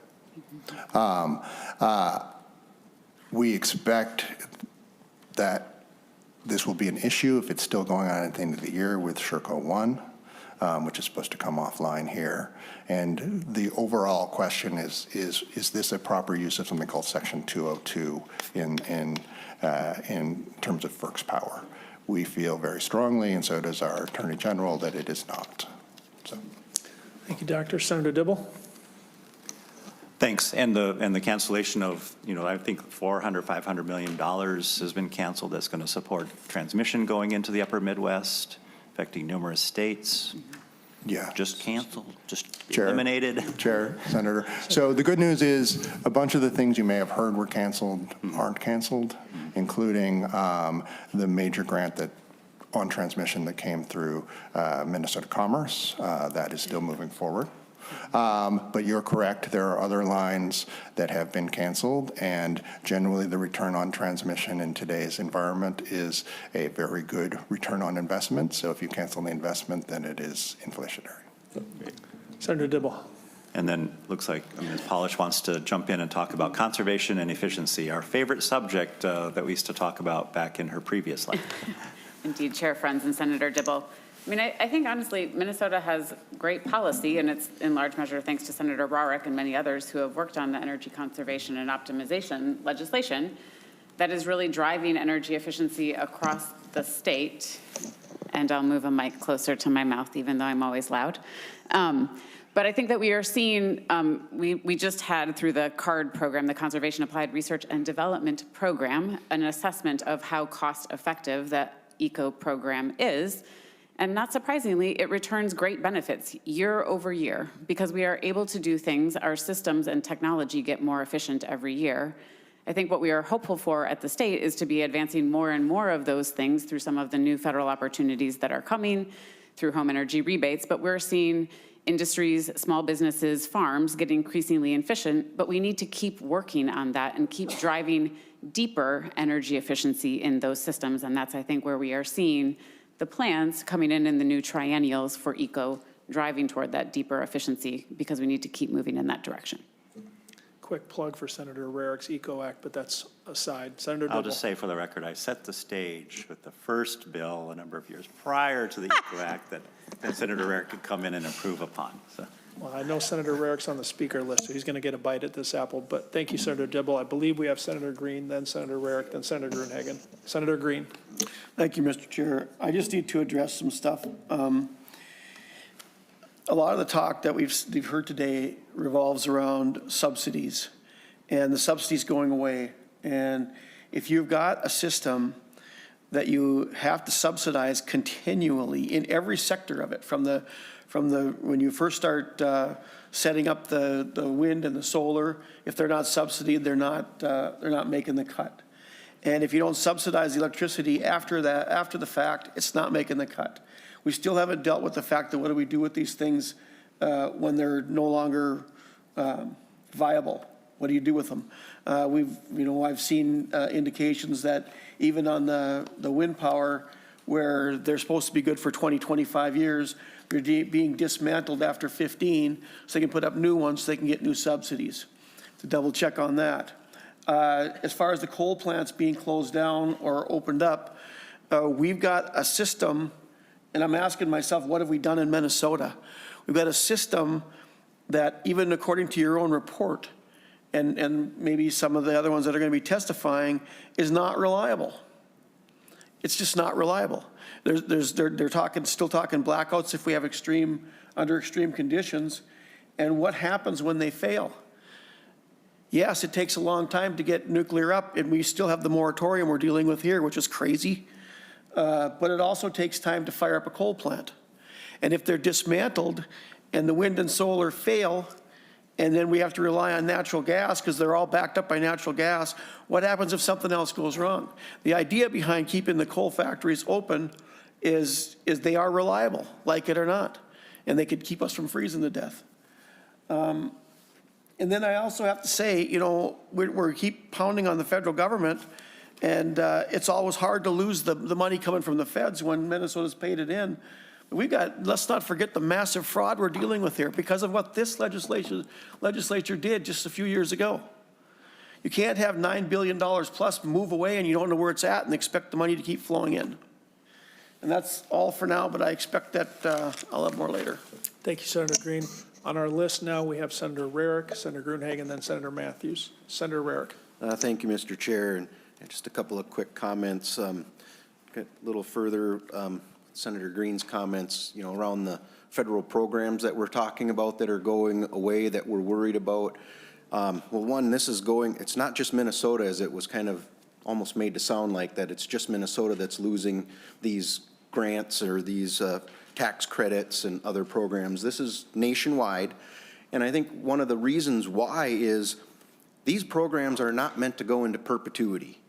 We expect that this will be an issue if it's still going on at the end of the year with Sherco 1. Which is supposed to come offline here. And the overall question is this a proper use of something called Section 202 in terms of FERC's power? We feel very strongly, and so does our Attorney General, that it is not. So. Thank you, Doctor. Senator Dibble. Thanks. And the cancellation of, I think $500 million has been canceled. That's going to support transmission going into the upper Midwest, affecting numerous states. Yeah. Just canceled, just Chair. eliminated? Chair, Senator. So the good news is a bunch of the things you may have heard were canceled aren't canceled, including the major grant that on transmission that came through Minnesota Commerce. That is still moving forward. But you're correct, there are other lines that have been canceled, and generally the return on transmission in today's environment is a very good return on investment. So if you cancel the investment, then it is inflationary. Senator Dibble. And then looks like Ms. Polish wants to jump in and talk about conservation and efficiency, our favorite subject that we used to talk about back in her previous life. Indeed, Chair Friends and Senator Dibble. I mean, I think honestly, Minnesota has great policy, and it's in large measure thanks to Senator Rarick and many others who have worked on the energy conservation and optimization legislation that is really driving energy efficiency across the state. And I'll move a mic closer to my mouth, even though I'm always loud. But I think that we are seeing, we just had through the CARD program, the Conservation Applied Research and Development Program, an assessment of how cost effective that ECO program is. And not surprisingly, it returns great benefits year over year because we are able to do things, our systems and technology get more efficient every year. I think what we are hopeful for at the state is to be advancing more and more of those things through some of the new federal opportunities that are coming through home energy rebates, but we're seeing industries, small businesses, farms get increasingly efficient, but we need to keep working on that and keep driving deeper energy efficiency in those systems. And that's, I think, where we are seeing the plans coming in the new triennials for ECO driving toward that deeper efficiency because we need to keep moving in that direction. Quick plug for Senator Rarick's ECO Act, but that's aside. Senator Dibble. I'll just say for the record, I set the stage with the first bill a number of years prior to the ECO Act that then Senator Rarick could come in and improve upon. So. Well, I know Senator Rarick's on the speaker list, so he's going to get a bite at this apple. But thank you, Senator Dibble. I believe we have Senator Green, then Senator Rarick, then Senator Gruenhagen. Senator Green. Thank you, Mr. Chair. I just need to address some stuff. A lot of the talk that we've heard today revolves around subsidies and the subsidies going away. And if you've got a system that you have to subsidize continually in every sector of it, from the when you first start setting up the wind and the solar, if they're not subsidized, they're not making the cut. And if you don't subsidize the electricity after the fact, it's not making the cut. We still haven't dealt with the fact that what do we do with these things when they're no longer viable? What do you do with them? I've seen indications that even on the wind power, where they're supposed to be good for 20, 25 years, they're being dismantled after 15, so they can put up new ones so they can get new subsidies. To double check on that. As far as the coal plants being closed down or opened up, we've got a system, and I'm asking myself, what have we done in Minnesota? We've got a system that, even according to your own report, and maybe some of the other ones that are going to be testifying, is not reliable. It's just not reliable. They're still talking blackouts if we have under extreme conditions, and what happens when they fail? Yes, it takes a long time to get nuclear up, and we still have the moratorium we're dealing with here, which is crazy. But it also takes time to fire up a coal plant. And if they're dismantled and the wind and solar fail, and then we have to rely on natural gas because they're all backed up by natural gas, what happens if something else goes wrong? The idea behind keeping the coal factories open is they are reliable, like it or not, and they could keep us from freezing to death. And then I also have to say, we keep pounding on the federal government, and it's always hard to lose the money coming from the feds when Minnesota's paid it in. Let's not forget the massive fraud we're dealing with here because of what this legislature did just a few years ago. You can't have $9 billion plus move away and you don't know where it's at and expect the money to keep flowing in. And that's all for now, but I expect that I'll have more later. Thank you, Senator Green. On our list now, we have Senator Rarick, Senator Gruenhagen, then Senator Matthews. Senator Rarick. Thank you, Mr. Chair. And just a couple of quick comments. A little further, Senator Green's comments, around the federal programs that we're talking about that are going away that we're worried about. Well, one, it's not just Minnesota, as it was kind of almost made to sound like that it's just Minnesota that's losing these grants or these tax credits and other programs. This is nationwide. And I think one of the reasons why is these programs are not meant to go into perpetuity.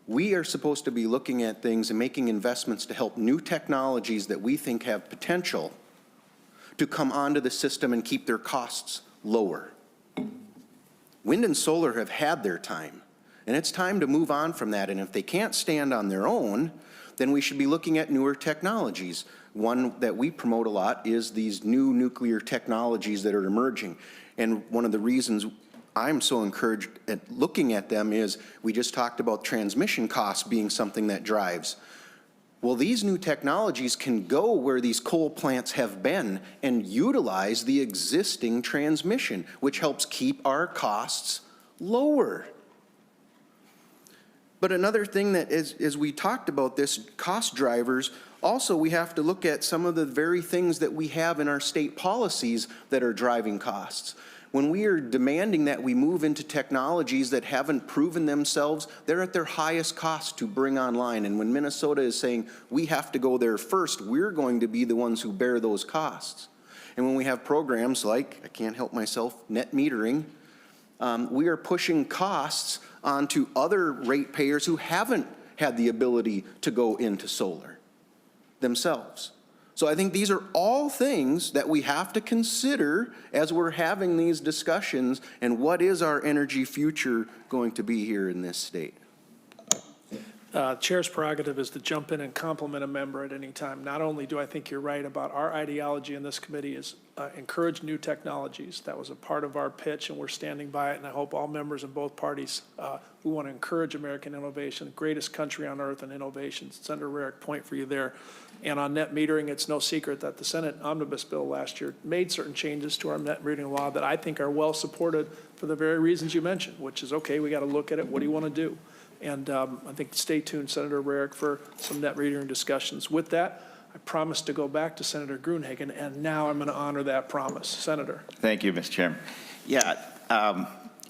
We are supposed to be looking at things and making investments to help new technologies that we think have potential to come onto the system and keep their costs lower. Wind and solar have had their time, and it's time to move on from that. And if they can't stand on their own, then we should be looking at newer technologies. One that we promote a lot is these new nuclear technologies that are emerging. And one of the reasons I'm so encouraged at looking at them is we just talked about transmission costs being something that drives. Well, these new technologies can go where these coal plants have been and utilize the existing transmission, which helps keep our costs lower. But another thing that is, as we talked about this, cost drivers, also we have to look at some of the very things that we have in our state policies that are driving costs. When we are demanding that we move into technologies that haven't proven themselves, they're at their highest cost to bring online. And when Minnesota is saying we have to go there first, we're going to be the ones who bear those costs. And when we have programs like, I can't help myself, net metering, we are pushing costs onto other ratepayers who haven't had the ability to go into solar themselves. So I think these are all things that we have to consider as we're having these discussions, and what is our energy future going to be here in this state? Chair's prerogative is to jump in and compliment a member at any time. Not only do I think you're right about our ideology in this committee is encourage new technologies. That was a part of our pitch, and we're standing by it, and I hope all members in both parties who want to encourage American innovation, greatest country on earth in innovation. Senator Rarick, point for you there. And on net metering, it's no secret that the Senate omnibus bill last year made certain changes to our net metering law that I think are well supported for the very reasons you mentioned, which is, okay, we got to look at it. What do you want to do? And I think stay tuned, Senator Rarick, for some net metering discussions. With that, I promised to go back to Senator Gruenhagen, and now I'm going to honor that promise. Senator. Thank you, Mr. Chairman. Yeah,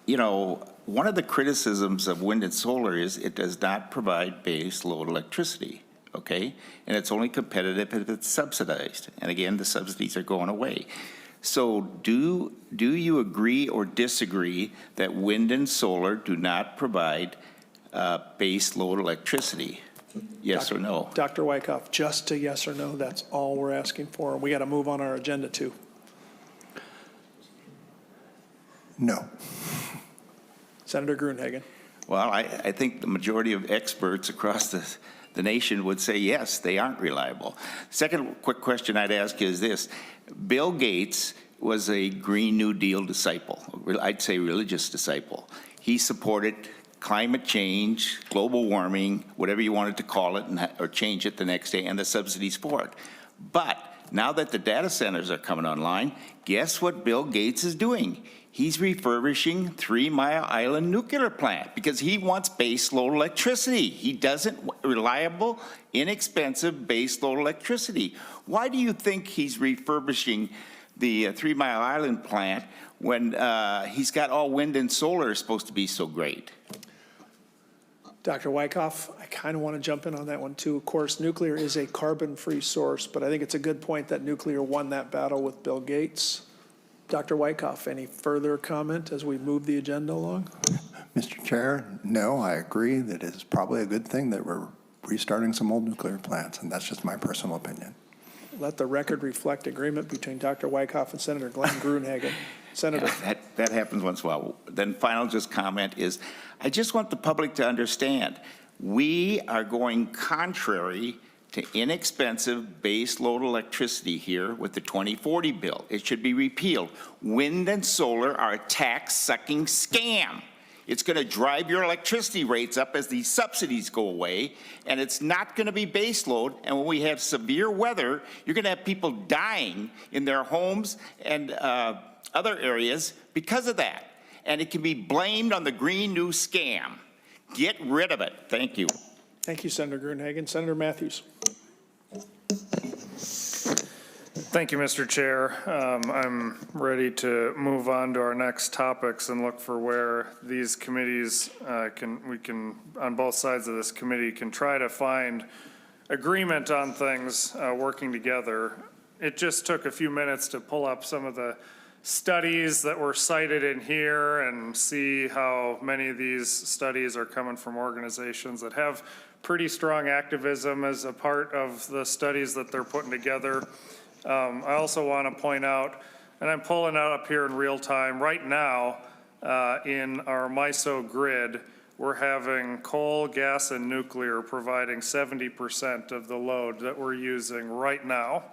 you know, one of the criticisms of wind and solar is it does not provide base load electricity, okay? And it's only competitive if it's subsidized. And again, the subsidies are going away. So do you agree or disagree that wind and solar do not provide base load electricity? Yes or no? Dr. Wyckoff, just a yes or no. That's all we're asking for. We got to move on our agenda too. No. Senator Gruenhagen. Well, I think the majority of experts across the nation would say yes, they aren't reliable. Second quick question I'd ask is this. Bill Gates was a Green New Deal disciple, I'd say religious disciple. He supported climate change, global warming, whatever you wanted to call it, or change it the next day, and the subsidies for it. But now that the data centers are coming online, guess what Bill Gates is doing? He's refurbishing 3 Mile Island nuclear plant because he wants base load electricity. He doesn't reliable, inexpensive base load electricity. Why do you think he's refurbishing the 3 Mile Island plant when he's got all wind and solar supposed to be so great? Dr. Wyckoff, I kind of want to jump in on that one too. Of course, nuclear is a carbon-free source, but I think it's a good point that nuclear won that battle with Bill Gates. Dr. Wyckoff, any further comment as we move the agenda along? Mr. Chair, no, I agree that it is probably a good thing that we're restarting some old nuclear plants, and that's just my personal opinion. Let the record reflect agreement between Dr. Wyckoff and Senator Glenn Gruenhagen. Senator. Yeah, that happens once in a while. Then final just comment is, I just want the public to understand, we are going contrary to inexpensive base load electricity here with the 2040 bill. It should be repealed. Wind and solar are a tax-sucking scam. It's going to drive your electricity rates up as these subsidies go away, and it's not going to be base load. And when we have severe weather, you're going to have people dying in their homes and other areas because of that. And it can be blamed on the Green New Scam. Get rid of it. Thank you. Thank you, Senator Gruenhagen. Senator Matthews. Thank you, Mr. Chair. I'm ready to move on to our next topics and look for where these committees we can, on both sides of this committee, can try to find agreement on things working together. It just took a few minutes to pull up some of the studies that were cited in here and see how many of these studies are coming from organizations that have pretty strong activism as a part of the studies that they're putting together. I also want to point out, and I'm pulling it up here in real time, right now in our MISO grid, we're having coal, gas, and nuclear providing 70% of the load that we're using right now.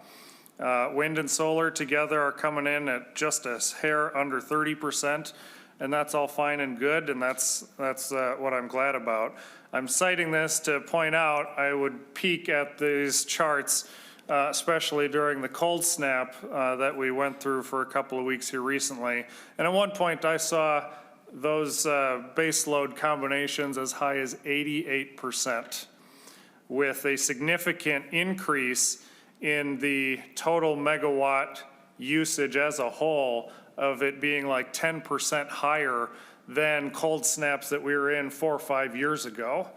Wind and solar together are coming in at just a hair under 30%, and that's all fine and good, and that's what I'm glad about. I'm citing this to point out I would peek at these charts, especially during the cold snap that we went through for a couple of weeks here recently. And at one point I saw those base load combinations as high as 88%, with a significant increase in the total megawatt usage as a whole of it being like 10% higher than cold snaps that we were in 4 or 5 years ago.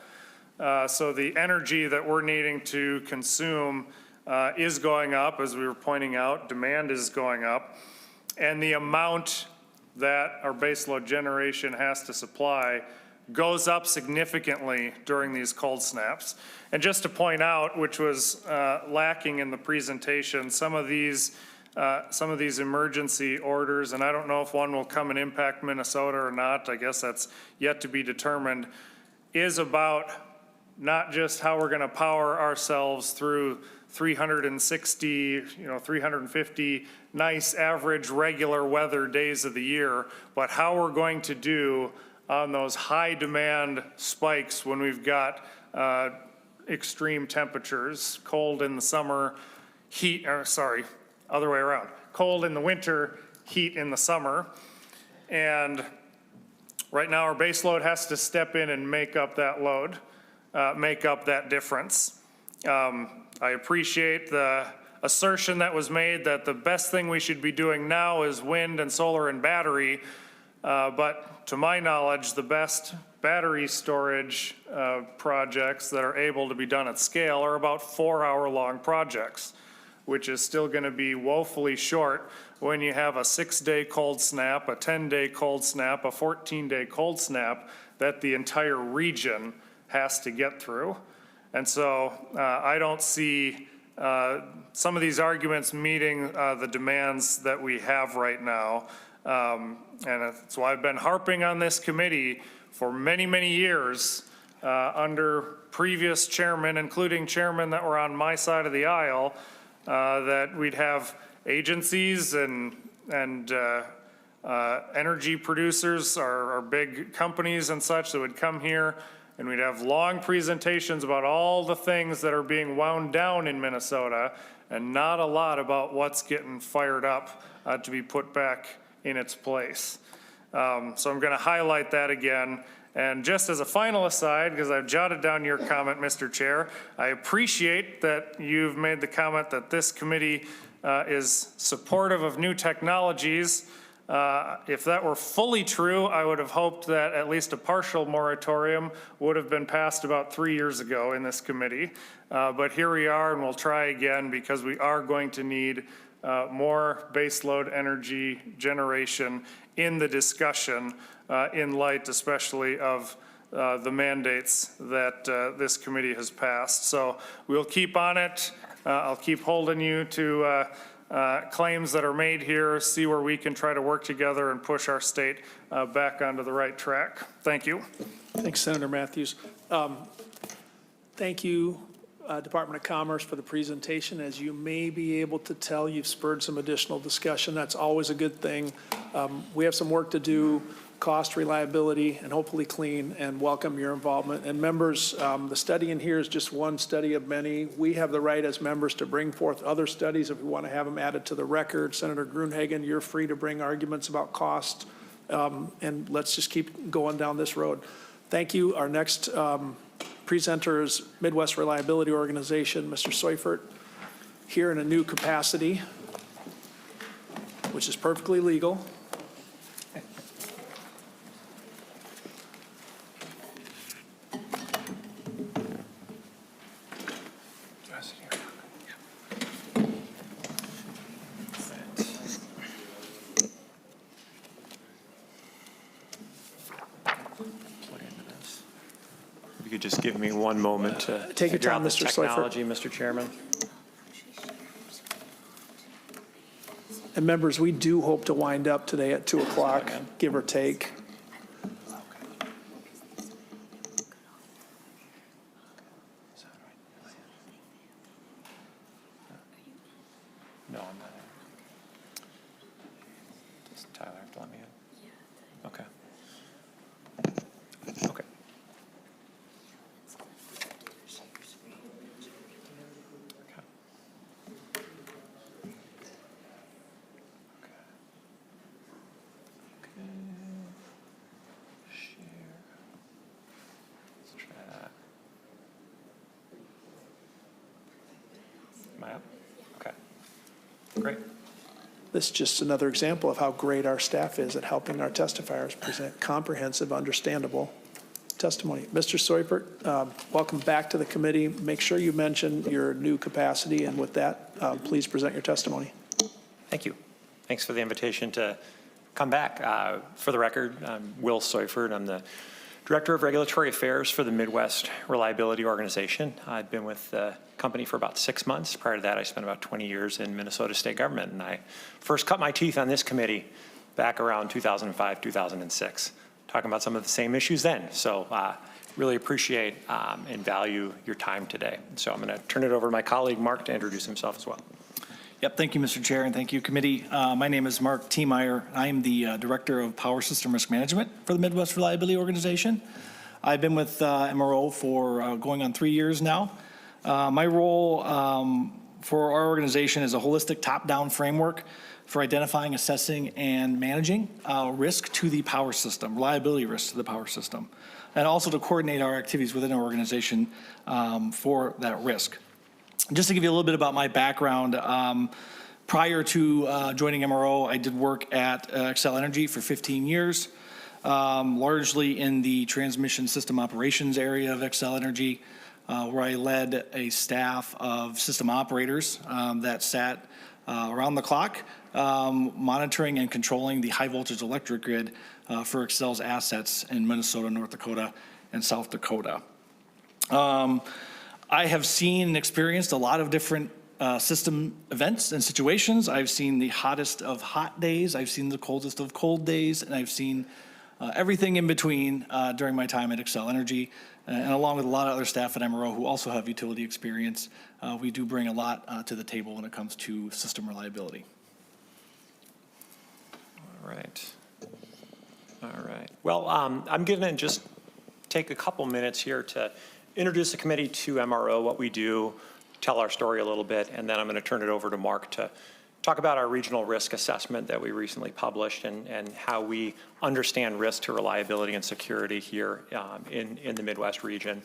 So the energy that we're needing to consume is going up, as we were pointing out. Demand is going up, and the amount that our baseload generation has to supply goes up significantly during these cold snaps. And just to point out, which was lacking in the presentation, some of these emergency orders, and I don't know if one will come and impact Minnesota or not, I guess that's yet to be determined, is about not just how we're gonna power ourselves through 360, 350 nice average regular weather days of the year, but how we're going to do on those high demand spikes when we've got extreme temperatures, cold in the summer, other way around, cold in the winter, heat in the summer. And right now our base load has to step in and make up that load, make up that difference. I appreciate the assertion that was made that the best thing we should be doing now is wind and solar and battery, but to my knowledge, the best battery storage projects that are able to be done at scale are about 4-hour-long projects, which is still going to be woefully short when you have a 6-day cold snap, a 10-day cold snap, a 14-day cold snap that the entire region has to get through. And so I don't see some of these arguments meeting the demands that we have right now. And that's why I've been harping on this committee for many, many years under previous chairmen, including chairmen that were on my side of the aisle, that we'd have agencies and energy producers, our big companies and such, that would come here, and we'd have long presentations about all the things that are being wound down in Minnesota, and not a lot about what's getting fired up to be put back in its place. So I'm going to highlight that again. And just as a final aside, because I've jotted down your comment, Mr. Chair, I appreciate that you've made the comment that this committee is supportive of new technologies. If that were fully true, I would have hoped that at least a partial moratorium would have been passed about 3 years ago in this committee. But here we are, and we'll try again, because we are going to need more baseload energy generation in the discussion, in light especially of the mandates that this committee has passed. So we'll keep on it. I'll keep holding you to claims that are made here, see where we can try to work together and push our state back onto the right track. Thank you. Thanks, Senator Matthews. Thank you, Department of Commerce, for the presentation. As you may be able to tell, you've spurred some additional discussion. That's always a good thing. We have some work to do, cost, reliability, and hopefully clean, and welcome your involvement. And members, the study in here is just one study of many. We have the right as members to bring forth other studies if we want to have them added to the record. Senator Gruenhagen, you're free to bring arguments about cost, and let's just keep going down this road. Thank you. Our next presenter is Midwest Reliability Organization, Mr. Seufert, here in a new capacity, which is perfectly legal. If you could just give me one moment to Take your figure out time, the Mr. Seifert. technology, Mr. Chairman. And members, we do hope to wind up today at 2 o'clock, give or take. No, I'm not. Does Tyler have to let me in? Okay. Okay. Let's try that. Am I up? Okay. Great. This is just another example of how great our staff is at helping our testifiers present comprehensive, understandable testimony. Mr. Seifert, welcome back to the committee. Make sure you mention your new capacity, and with that, please present your testimony. Thank you. Thanks for the invitation to come back. For the record, I'm Will Seifert. I'm the Director of Regulatory Affairs for the Midwest Reliability Organization. I've been with the company for about 6 months. Prior to that, I spent about 20 years in Minnesota state government, and I first cut my teeth on this committee back around 2005, 2006, talking about some of the same issues then. So really appreciate and value your time today. So I'm going to turn it over to my colleague, Mark, to introduce himself as well. Yep, thank you, Mr. Chair, and thank you, committee. My name is Mark Thiemeyer. I am the Director of Power System Risk Management for the Midwest Reliability Organization. I've been with MRO for going on 3 years now. My role for our organization is a holistic top-down framework for identifying, assessing, and managing risk to the power system, reliability risk to the power system, and also to coordinate our activities within our organization for that risk. Just to give you a little bit about my background, prior to joining MRO, I did work at Xcel Energy for 15 years, largely in the transmission system operations area of Xcel Energy, where I led a staff of system operators that sat around the clock, monitoring and controlling the high voltage electric grid for Xcel's assets in Minnesota, North Dakota, and South Dakota. I have seen and experienced a lot of different system events and situations. I've seen the hottest of hot days, I've seen the coldest of cold days, and I've seen everything in between during my time at Xcel Energy, and along with a lot of other staff at MRO who also have utility experience. We do bring a lot to the table when it comes to system reliability. All right. All right. Well, I'm going to just take a couple minutes here to introduce the committee to MRO, what we do, tell our story a little bit, and then I'm going to turn it over to Mark to talk about our regional risk assessment that we recently published and how we understand risk to reliability and security here in the Midwest region.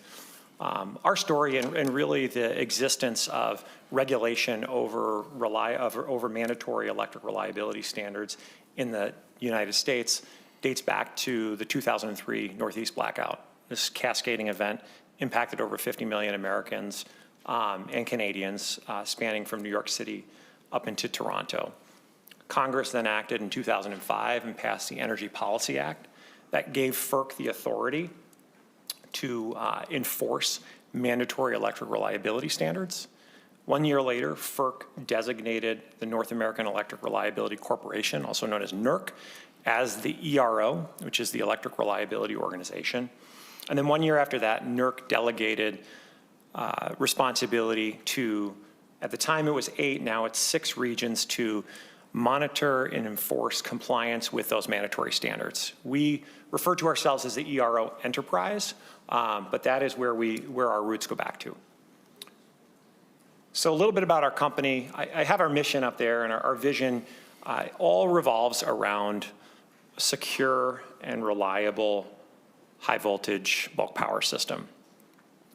Our story and really the existence of regulation over mandatory electric reliability standards in the United States dates back to the 2003 Northeast blackout. This cascading event impacted over 50 million Americans and Canadians, spanning from New York City up into Toronto. Congress then acted in 2005 and passed the Energy Policy Act that gave FERC the authority to enforce mandatory electric reliability standards. 1 year later, FERC designated the North American Electric Reliability Corporation, also known as NERC, as the ERO, which is the Electric Reliability Organization. And then 1 year after that, NERC delegated responsibility to, at the time it was 8, now it's 6 regions to monitor and enforce compliance with those mandatory standards. We refer to ourselves as the ERO enterprise, but that is where our roots go back to. So a little bit about our company. I have our mission up there, and our vision all revolves around secure and reliable high voltage bulk power system.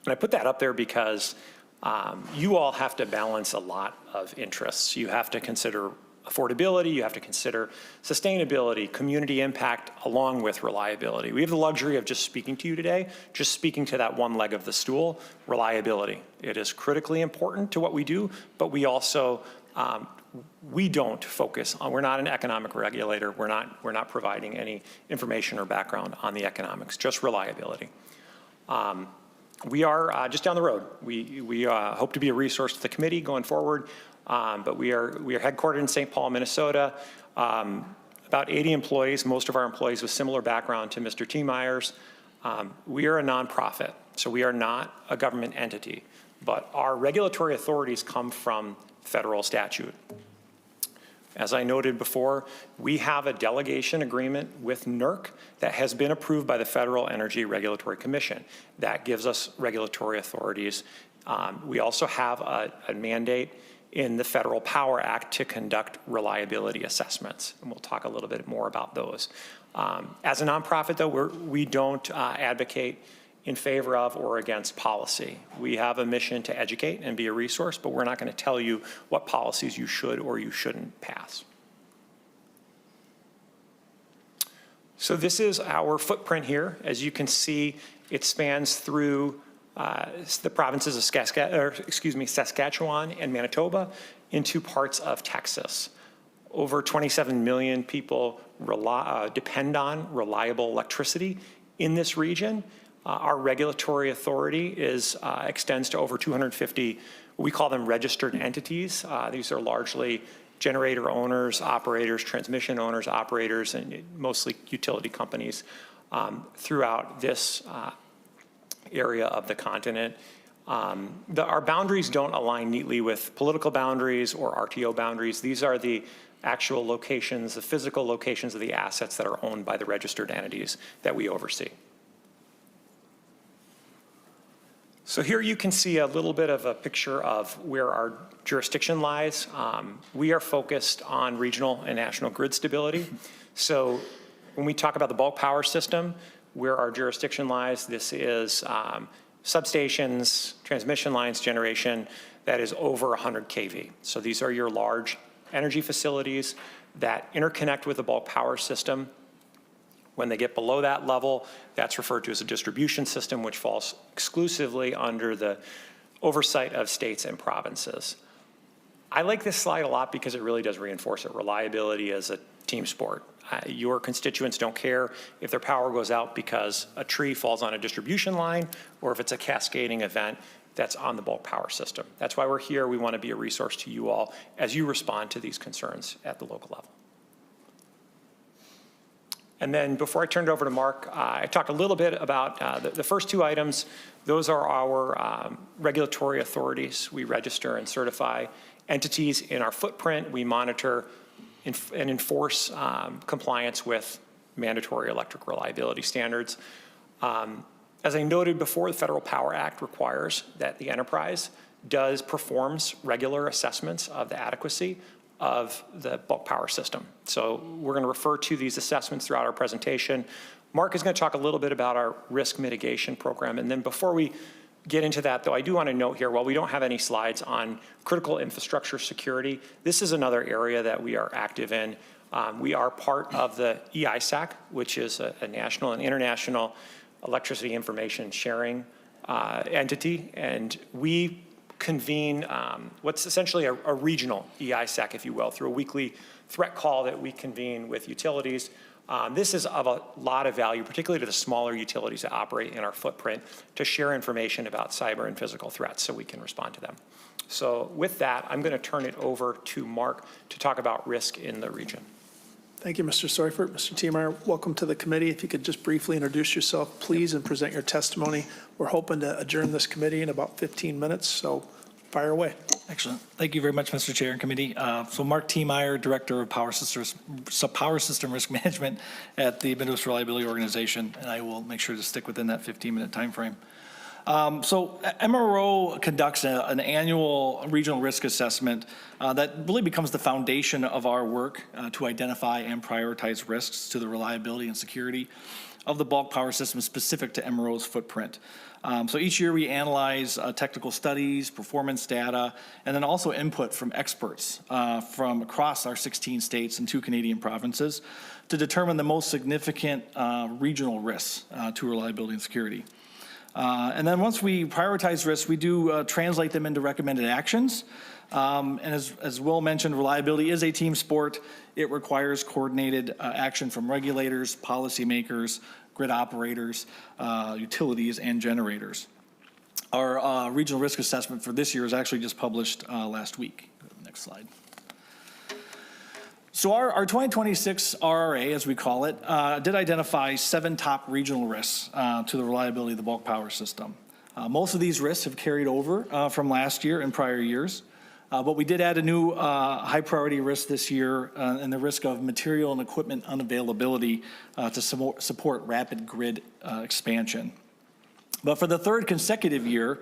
And I put that up there because you all have to balance a lot of interests. You have to consider affordability, you have to consider sustainability, community impact, along with reliability. We have the luxury of just speaking to you today, just speaking to that one leg of the stool, reliability. It is critically important to what we do, but we also, we don't focus on, we're not an economic regulator. We're not providing any information or background on the economics, just reliability. We are just down the road. We hope to be a resource to the committee going forward. But we are headquartered in St. Paul, Minnesota. About 80 employees, most of our employees with similar background to Mr. T. Myers. We are a nonprofit, so we are not a government entity, but our regulatory authorities come from federal statute. As I noted before, we have a delegation agreement with NERC that has been approved by the Federal Energy Regulatory Commission. That gives us regulatory authorities. We also have a mandate in the Federal Power Act to conduct reliability assessments, and we'll talk a little bit more about those. As a nonprofit, though, we don't advocate in favor of or against policy. We have a mission to educate and be a resource, but we're not going to tell you what policies you should or you shouldn't pass. So this is our footprint here. As you can see, it spans through the provinces of Saskatchewan and Manitoba into parts of Texas. Over 27 million people depend on reliable electricity in this region. Our regulatory authority extends to over 250, we call them registered entities. These are largely generator owners, operators, transmission owners, operators, and mostly utility companies throughout this area of the continent. Our boundaries don't align neatly with political boundaries or RTO boundaries. These are the actual locations, the physical locations of the assets that are owned by the registered entities that we oversee. So here you can see a little bit of a picture of where our jurisdiction lies. We are focused on regional and national grid stability. So when we talk about the bulk power system, where our jurisdiction lies, this is substations, transmission lines, generation that is over 100 kV. So these are your large energy facilities that interconnect with the bulk power system. When they get below that level, that's referred to as a distribution system, which falls exclusively under the oversight of states and provinces. I like this slide a lot because it really does reinforce it. Reliability is a team sport. Your constituents don't care if their power goes out because a tree falls on a distribution line or if it's a cascading event that's on the bulk power system. That's why we're here. We want to be a resource to you all as you respond to these concerns at the local level. And then before I turn it over to Mark, I talked a little bit about the first two items. Those are our regulatory authorities. We register and certify entities in our footprint. We monitor and enforce compliance with mandatory electric reliability standards. As I noted before, the Federal Power Act requires that the enterprise performs regular assessments of the adequacy of the bulk power system. So we're going to refer to these assessments throughout our presentation. Mark is going to talk a little bit about our risk mitigation program. And then before we get into that, though, I do want to note here, while we don't have any slides on critical infrastructure security, this is another area that we are active in. We are part of the EISAC, which is a national and international electricity information sharing entity. And we convene what's essentially a regional EISAC, if you will, through a weekly threat call that we convene with utilities. This is of a lot of value, particularly to the smaller utilities that operate in our footprint, to share information about cyber and physical threats so we can respond to them. So with that, I'm going to turn it over to Mark to talk about risk in the region. Thank you, Mr. Seufert. Mr. Thiemeyer, welcome to the committee. If you could just briefly introduce yourself, please, and present your testimony. We're hoping to adjourn this committee in about 15 minutes, so fire away. Excellent. Thank you very much, Mr. Chair and committee. So Mark Thiemeyer, Director of Power System Risk Management at the Midwest Reliability Organization, and I will make sure to stick within that 15-minute time frame. So MRO conducts an annual regional risk assessment that really becomes the foundation of our work to identify and prioritize risks to the reliability and security of the bulk power system specific to MRO's footprint. So each year we analyze technical studies, performance data, and then also input from experts from across our 16 states and 2 Canadian provinces to determine the most significant regional risks to reliability and security. And then once we prioritize risks, we do translate them into recommended actions. And as Will mentioned, reliability is a team sport. It requires coordinated action from regulators, policymakers, grid operators, utilities, and generators. Our regional risk assessment for this year is actually just published last week. Next slide. So our 2026 RRA, as we call it, did identify 7 top regional risks to the reliability of the bulk power system. Most of these risks have carried over from last year and prior years. But we did add a new high priority risk this year, and the risk of material and equipment unavailability to support rapid grid expansion. But for the 3rd consecutive year,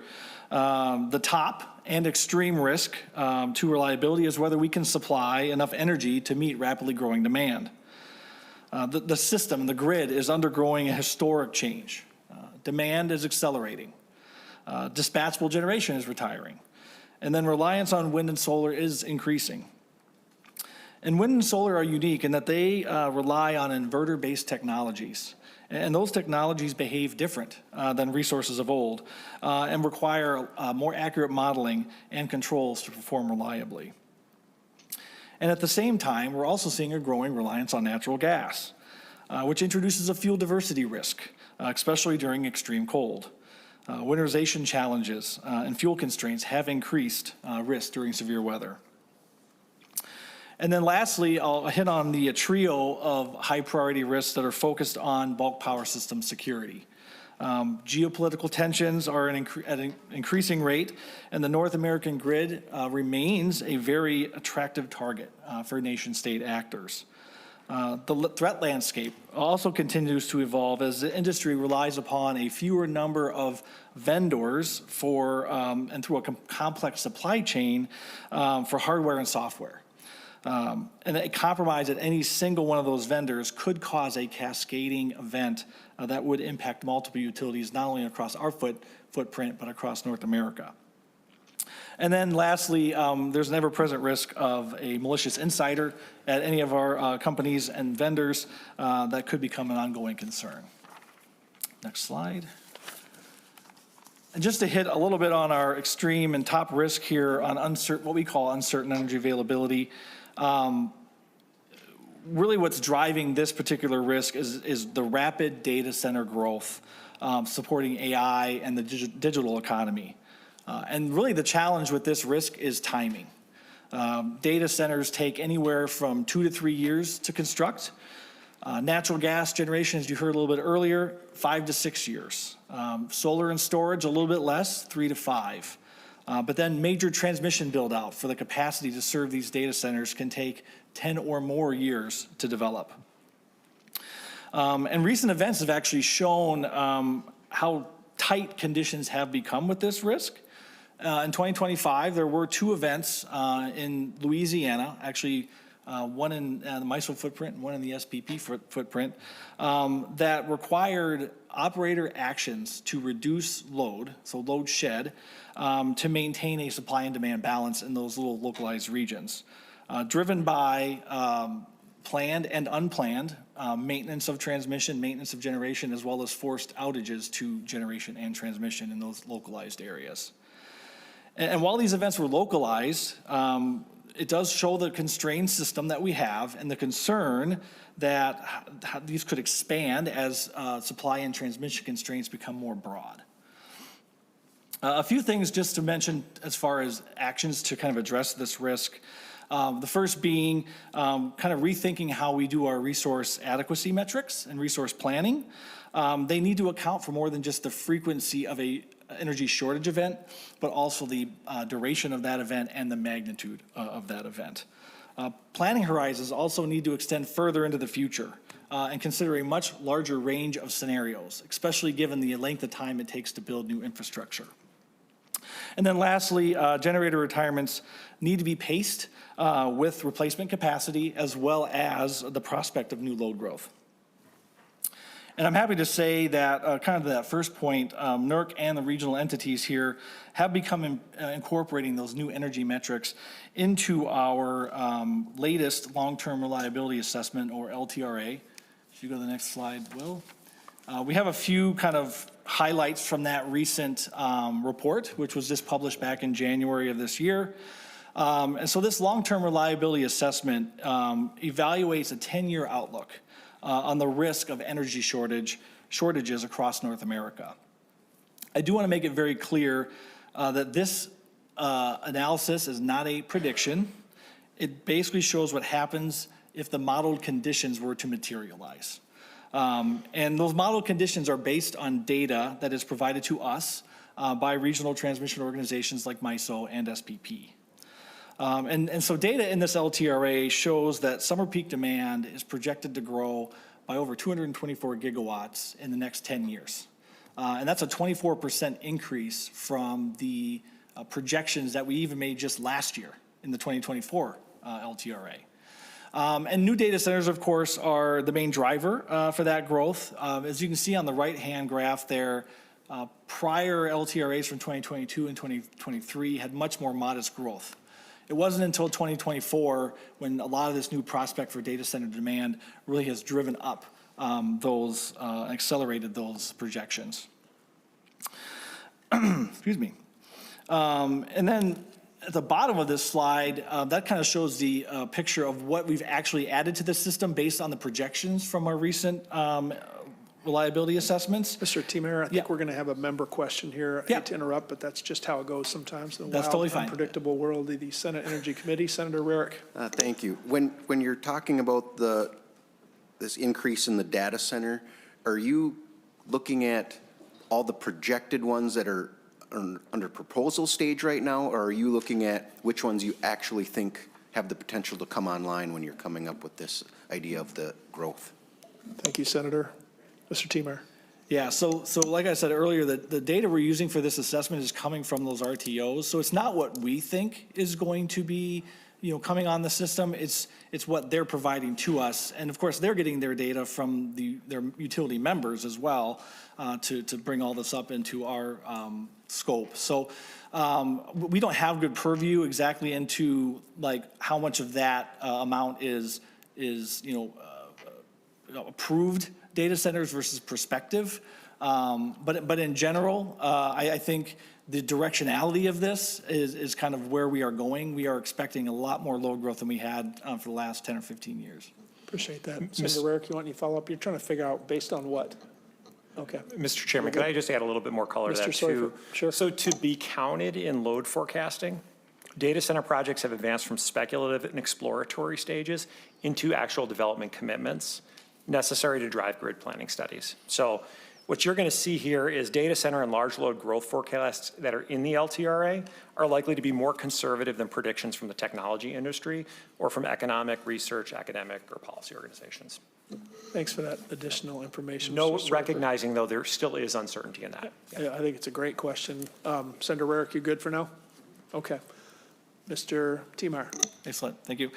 the top and extreme risk to reliability is whether we can supply enough energy to meet rapidly growing demand. The system, the grid, is undergoing a historic change. Demand is accelerating. Dispatchable generation is retiring. And then reliance on wind and solar is increasing. And wind and solar are unique in that they rely on inverter-based technologies. And those technologies behave different than resources of old and require more accurate modeling and controls to perform reliably. And at the same time, we're also seeing a growing reliance on natural gas, which introduces a fuel diversity risk, especially during extreme cold. Winterization challenges and fuel constraints have increased risk during severe weather. And then lastly, I'll hit on the trio of high priority risks that are focused on bulk power system security. Geopolitical tensions are at an increasing rate, and the North American grid remains a very attractive target for nation-state actors. The threat landscape also continues to evolve as the industry relies upon a fewer number of vendors for and through a complex supply chain for hardware and software. And a compromise at any single one of those vendors could cause a cascading event that would impact multiple utilities, not only across our footprint, but across North America. And then lastly, there's an ever-present risk of a malicious insider at any of our companies and vendors that could become an ongoing concern. Next slide. And just to hit a little bit on our extreme and top risk here on what we call uncertain energy availability, really what's driving this particular risk is the rapid data center growth supporting AI and the digital economy. And really the challenge with this risk is timing. Data centers take anywhere from 2 to 3 years to construct. Natural gas generation, as you heard a little bit earlier, 5 to 6 years. Solar and storage, a little bit less, 3 to 5. But then major transmission build out for the capacity to serve these data centers can take 10 or more years to develop. And recent events have actually shown how tight conditions have become with this risk. In 2025, there were 2 events in Louisiana, actually one in the MISO footprint and one in the SPP footprint, that required operator actions to reduce load, so load shed, to maintain a supply and demand balance in those little localized regions, driven by planned and unplanned maintenance of transmission, maintenance of generation, as well as forced outages to generation and transmission in those localized areas. And while these events were localized, it does show the constrained system that we have and the concern that these could expand as supply and transmission constraints become more broad. A few things just to mention as far as actions to kind of address this risk. The first being kind of rethinking how we do our resource adequacy metrics and resource planning. They need to account for more than just the frequency of a energy shortage event, but also the duration of that event and the magnitude of that event. Planning horizons also need to extend further into the future and consider a much larger range of scenarios, especially given the length of time it takes to build new infrastructure. And then lastly, generator retirements need to be paced with replacement capacity as well as the prospect of new load growth. And I'm happy to say that, kind of that first point, NERC and the regional entities here have become incorporating those new energy metrics into our latest long-term reliability assessment, or LTRA. If you go to the next slide, Will. We have a few kind of highlights from that recent report, which was just published back in January of this year. And so this long-term reliability assessment evaluates a 10-year outlook on the risk of energy shortages across North America. I do want to make it very clear that this analysis is not a prediction. It basically shows what happens if the modeled conditions were to materialize. And those modeled conditions are based on data that is provided to us by regional transmission organizations like MISO and SPP. And so data in this LTRA shows that summer peak demand is projected to grow by over 224 gigawatts in the next 10 years. And that's a 24% increase from the projections that we even made just last year in the 2024 LTRA. And new data centers, of course, are the main driver for that growth. As you can see on the right-hand graph there, prior LTRAs from 2022 and 2023 had much more modest growth. It wasn't until 2024 when a lot of this new prospect for data center demand really has driven up accelerated those projections. Excuse me. And then at the bottom of this slide, that kind of shows the picture of what we've actually added to the system based on the projections from our recent reliability assessments. Mr. Timmer, I think we're going to have a member question here. I hate to interrupt, but that's just how it goes sometimes in the That's totally fine. unpredictable world of the Senate Energy Committee. Senator Rarick. Thank you. When you're talking about this increase in the data center, are you looking at all the projected ones that are under proposal stage right now, or are you looking at which ones you actually think have the potential to come online when you're coming up with this idea of the growth? Thank you, Senator. Mr. Timmer. Yeah, so like I said earlier, the data we're using for this assessment is coming from those RTOs. So it's not what we think is going to be, coming on the system. It's what they're providing to us. And of course, they're getting their data from their utility members as well to bring all this up into our scope. So we don't have good purview exactly into like how much of that amount is approved data centers versus prospective. But in general, I think the directionality of this is kind of where we are going. We are expecting a lot more load growth than we had for the last 10 or 15 years. Appreciate that. Senator Rarick, you want any follow-up? You're trying to figure out based on what? Okay. Mr. Chairman, can I just add a little bit more color to that Mr. too? Seufer, sure. So to be counted in load forecasting, data center projects have advanced from speculative and exploratory stages into actual development commitments necessary to drive grid planning studies. So what you're going to see here is data center and large load growth forecasts that are in the LTRA are likely to be more conservative than predictions from the technology industry or from economic, research, academic, or policy organizations. Thanks for that additional information. No, Mr. Seufer. recognizing though there still is uncertainty in that. I think it's a great question. Senator Rarick, you good for now? Okay. Mr. Timmer. Excellent, thank you.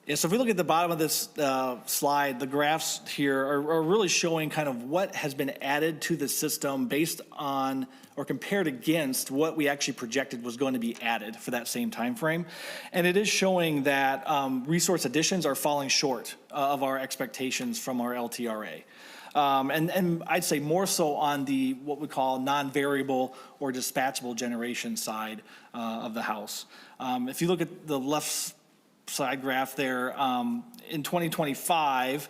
Yeah, so if we look at the bottom of this slide, the graphs here are really showing kind of what has been added to the system based on or compared against what we actually projected was going to be added for that same time frame. And it is showing that resource additions are falling short of our expectations from our LTRA. And I'd say more so on the what we call non-variable or dispatchable generation side of the house. If you look at the left side graph there, in 2025,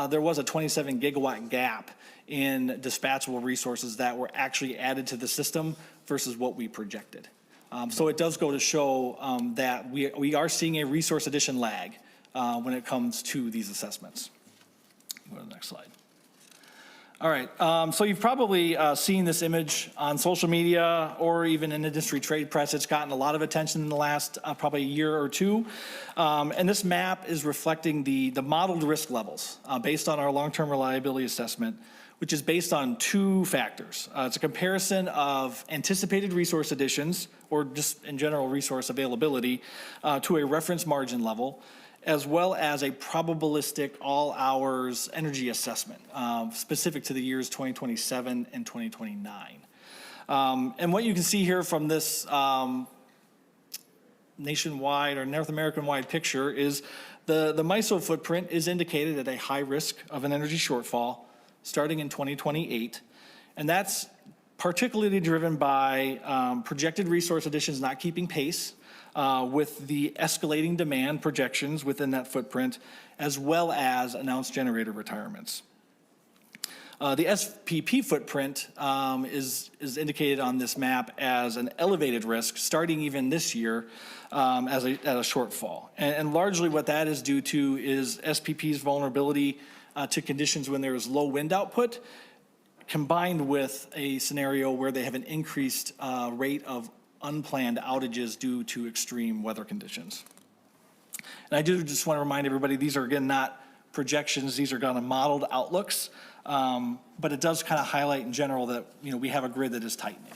there was a 27 gigawatt gap in dispatchable resources that were actually added to the system versus what we projected. So it does go to show that we are seeing a resource addition lag when it comes to these assessments. Go to the next slide. All right, so you've probably seen this image on social media or even in industry trade press. It's gotten a lot of attention in the last probably year or two. And this map is reflecting the modeled risk levels based on our long-term reliability assessment which is based on two factors. It's a comparison of anticipated resource additions, or just in general resource availability, to a reference margin level, as well as a probabilistic all-hours energy assessment specific to the years 2027 and 2029. And what you can see here from this nationwide or North American-wide picture is the MISO footprint is indicated at a high risk of an energy shortfall starting in 2028. And that's particularly driven by projected resource additions not keeping pace with the escalating demand projections within that footprint, as well as announced generator retirements. The SPP footprint is indicated on this map as an elevated risk starting even this year as a shortfall. And largely what that is due to is SPP's vulnerability to conditions when there is low wind output, combined with a scenario where they have an increased rate of unplanned outages due to extreme weather conditions. And I do just want to remind everybody, these are again not projections, these are kind of modeled outlooks, but it does kind of highlight in general that we have a grid that is tightening.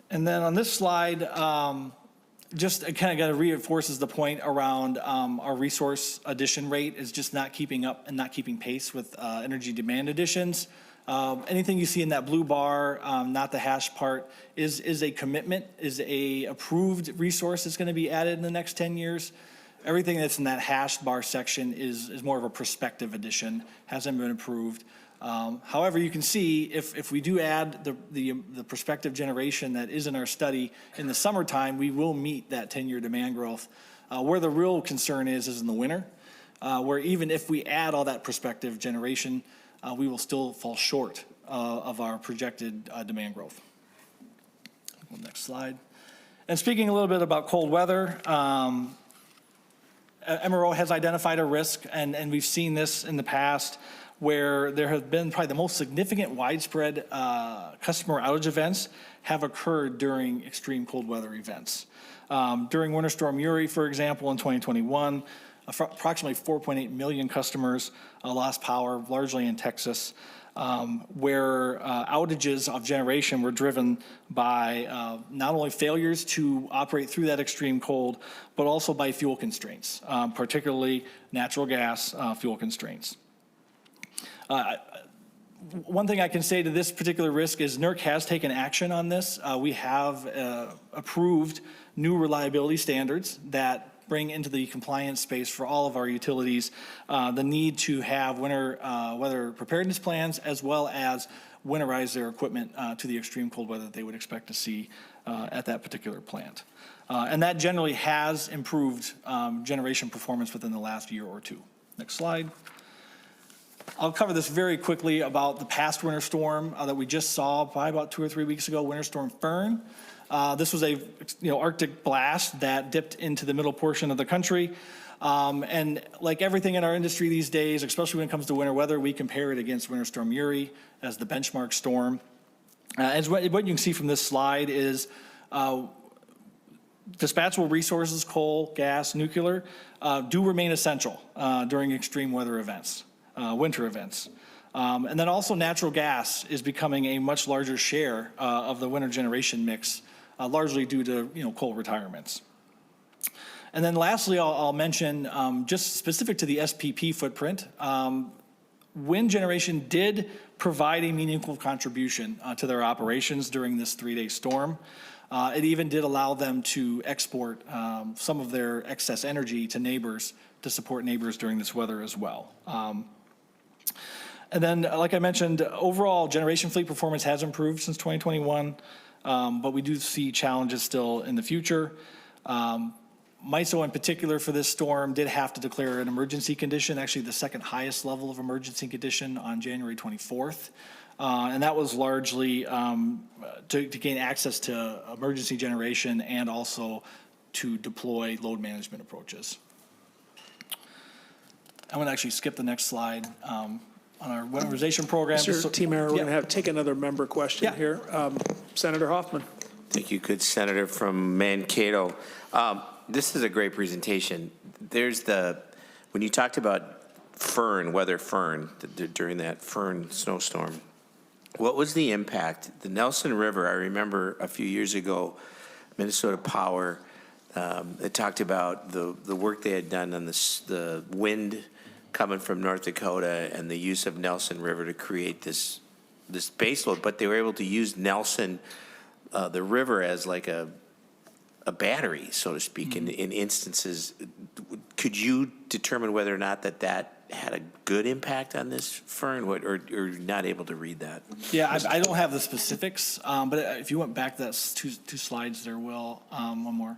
And then on this slide, just it kind of reinforces the point around our resource addition rate is just not keeping up and not keeping pace with energy demand additions. Anything you see in that blue bar, not the hash part, is a commitment, is a approved resource that's going to be added in the next 10 years. Everything that's in that hashed bar section is more of a prospective addition, hasn't been approved. However, you can see if we do add the prospective generation that is in our study in the summertime, we will meet that 10-year demand growth. Where the real concern is in the winter, where even if we add all that prospective generation, we will still fall short of our projected demand growth. Next slide. And speaking a little bit about cold weather, MRO has identified a risk, and we've seen this in the past, where there have been probably the most significant widespread customer outage events have occurred during extreme cold weather events. During Winter Storm Uri, for example, in 2021, approximately 4.8 million customers lost power, largely in Texas, where outages of generation were driven by not only failures to operate through that extreme cold, but also by fuel constraints, particularly natural gas fuel constraints. One thing I can say to this particular risk is NERC has taken action on this. We have approved new reliability standards that bring into the compliance space for all of our utilities the need to have winter weather preparedness plans, as well as winterize their equipment to the extreme cold weather that they would expect to see at that particular plant. And that generally has improved generation performance within the last year or two. Next slide. I'll cover this very quickly about the past winter storm that we just saw probably about 2 or 3 weeks ago, Winter Storm Fern. This was a Arctic blast that dipped into the middle portion of the country. And like everything in our industry these days, especially when it comes to winter weather, we compare it against Winter Storm Uri as the benchmark storm. As what you can see from this slide is dispatchable resources, coal, gas, nuclear, do remain essential during extreme weather events, winter events. And then also natural gas is becoming a much larger share of the winter generation mix, largely due to coal retirements. And then lastly, I'll mention just specific to the SPP footprint, wind generation did provide a meaningful contribution to their operations during this 3-day storm. It even did allow them to export some of their excess energy to neighbors to support neighbors during this weather as well. And then, like I mentioned, overall generation fleet performance has improved since 2021, but we do see challenges still in the future. MISO in particular for this storm did have to declare an emergency condition, actually the second highest level of emergency condition on January 24th. And that was largely to gain access to emergency generation and also to deploy load management approaches. I'm going to actually skip the next slide. On our winterization program. Mr. T-Mayor, we're going to take another member question here. Senator Hoffman. Thank you, good Senator from Mankato. This is a great presentation. When you talked about Weather Fern, during that Fern snowstorm. What was the impact? The Nelson River, I remember a few years ago, Minnesota Power, it talked about the work they had done on the wind coming from North Dakota and the use of Nelson River to create this baseload, but they were able to use Nelson, the river, as like a battery, so to speak, in instances. Could you determine whether or not that had a good impact on this, Fern, or you're not able to read that? Yeah, I don't have the specifics, but if you went back, that's two slides there, Will, one more.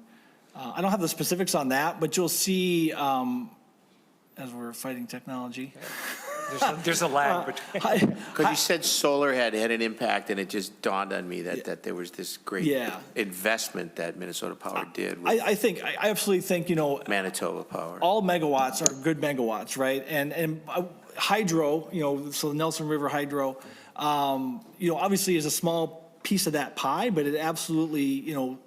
I don't have the specifics on that, but you'll see, as we're fighting technology. There's a lag between. Because you said solar had an impact, and it just dawned on me that there was this great investment that Minnesota Power did with I absolutely think, Manitoba Power. all megawatts are good megawatts, right? And hydro, so the Nelson River Hydro, obviously is a small piece of that pie, but it absolutely,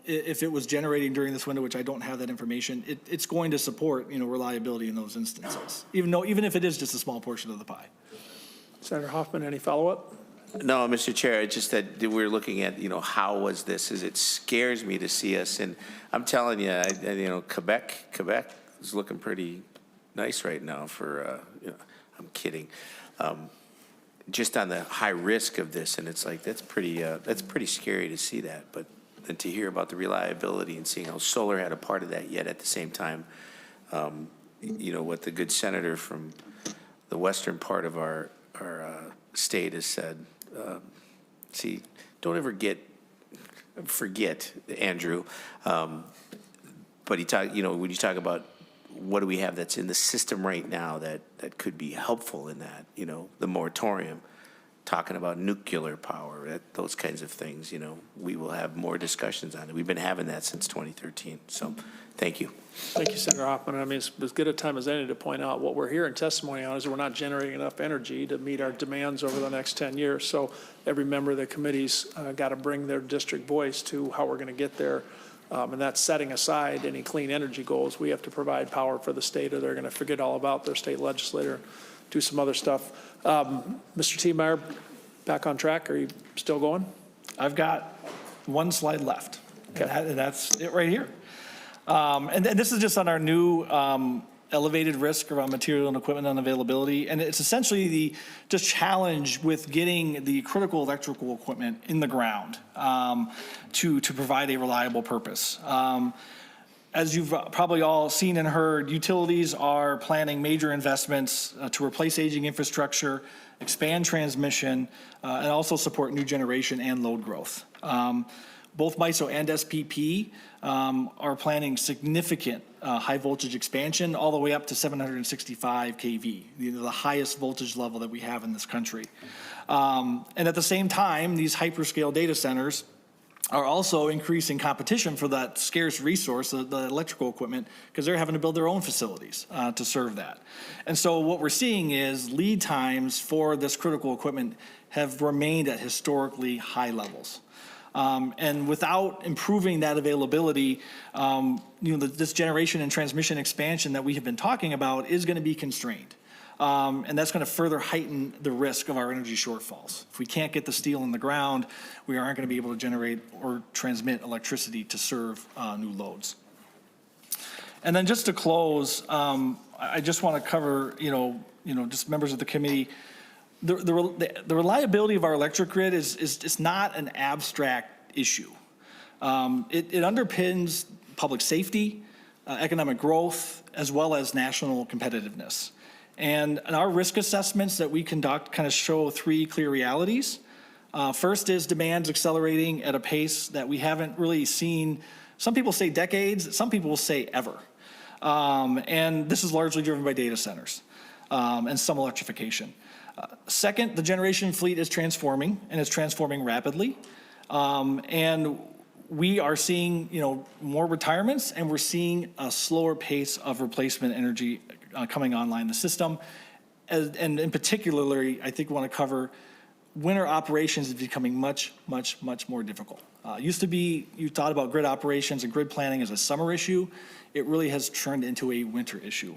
if it was generating during this window, which I don't have that information, it's going to support, reliability in those instances, even if it is just a small portion of the pie. Senator Hoffman, any follow-up? No, Mr. Chair, it's just that we're looking at, how was this? It scares me to see us, and I'm telling you, Quebec is looking pretty nice right now for, I'm kidding. Just on the high risk of this, and it's like, that's pretty scary to see that, but then to hear about the reliability and seeing how solar had a part of that, yet at the same time, what the good senator from the western part of our state has said, don't ever forget, Andrew, but when you talk about what do we have that's in the system right now that could be helpful in that, the moratorium, talking about nuclear power, those kinds of things, we will have more discussions on it. We've been having that since 2013. So thank you. Thank you, Senator Hoffman. I mean, it's as good a time as any to point out what we're hearing testimony on is that we're not generating enough energy to meet our demands over the next 10 years. So every member of the committee's got to bring their district voice to how we're going to get there. And that's setting aside any clean energy goals. We have to provide power for the state, or they're going to forget all about their state legislator, do some other stuff. Mr. Tiemeyer, back on track. Are you still going? I've got one slide left, and that's it right here. And this is just on our new elevated risk around material and equipment unavailability. And it's essentially the just challenge with getting the critical electrical equipment in the ground to provide a reliable purpose. As you've probably all seen and heard, utilities are planning major investments to replace aging infrastructure, expand transmission, and also support new generation and load growth. Both MISO and SPP are planning significant high voltage expansion all the way up to 765 kV, the highest voltage level that we have in this country. And at the same time, these hyperscale data centers are also increasing competition for that scarce resource, the electrical equipment, because they're having to build their own facilities to serve that. And so what we're seeing is lead times for this critical equipment have remained at historically high levels. And without improving that availability, this generation and transmission expansion that we have been talking about is going to be constrained. And that's going to further heighten the risk of our energy shortfalls. If we can't get the steel in the ground, we aren't going to be able to generate or transmit electricity to serve new loads. And then just to close, I just want to cover, just members of the committee, the reliability of our electric grid is not an abstract issue. It underpins public safety, economic growth, as well as national competitiveness. And our risk assessments that we conduct kind of show three clear realities. First is demand's accelerating at a pace that we haven't really seen. Some people say decades, some people will say ever. And this is largely driven by data centers and some electrification. Second, the generation fleet is transforming, and it's transforming rapidly. And we are seeing, more retirements, and we're seeing a slower pace of replacement energy coming online in the system. And in particularly, I think we want to cover winter operations is becoming much, much, much more difficult. Used to be, you thought about grid operations and grid planning as a summer issue. It really has turned into a winter issue.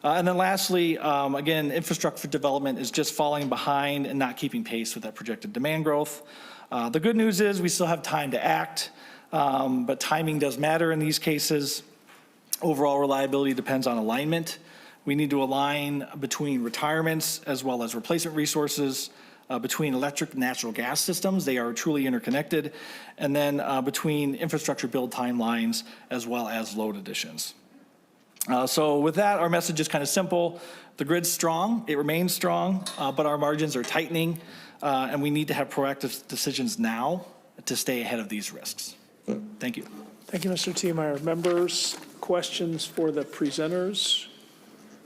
And then lastly, again, infrastructure development is just falling behind and not keeping pace with that projected demand growth. The good news is we still have time to act, but timing does matter in these cases. Overall reliability depends on alignment. We need to align between retirements as well as replacement resources, between electric and natural gas systems. They are truly interconnected. And then between infrastructure build timelines as well as load additions. So with that, our message is kind of simple. The grid's strong, it remains strong, but our margins are tightening, and we need to have proactive decisions now to stay ahead of these risks. Thank you. Thank you, Mr. Thiemeyer. Members, questions for the presenters?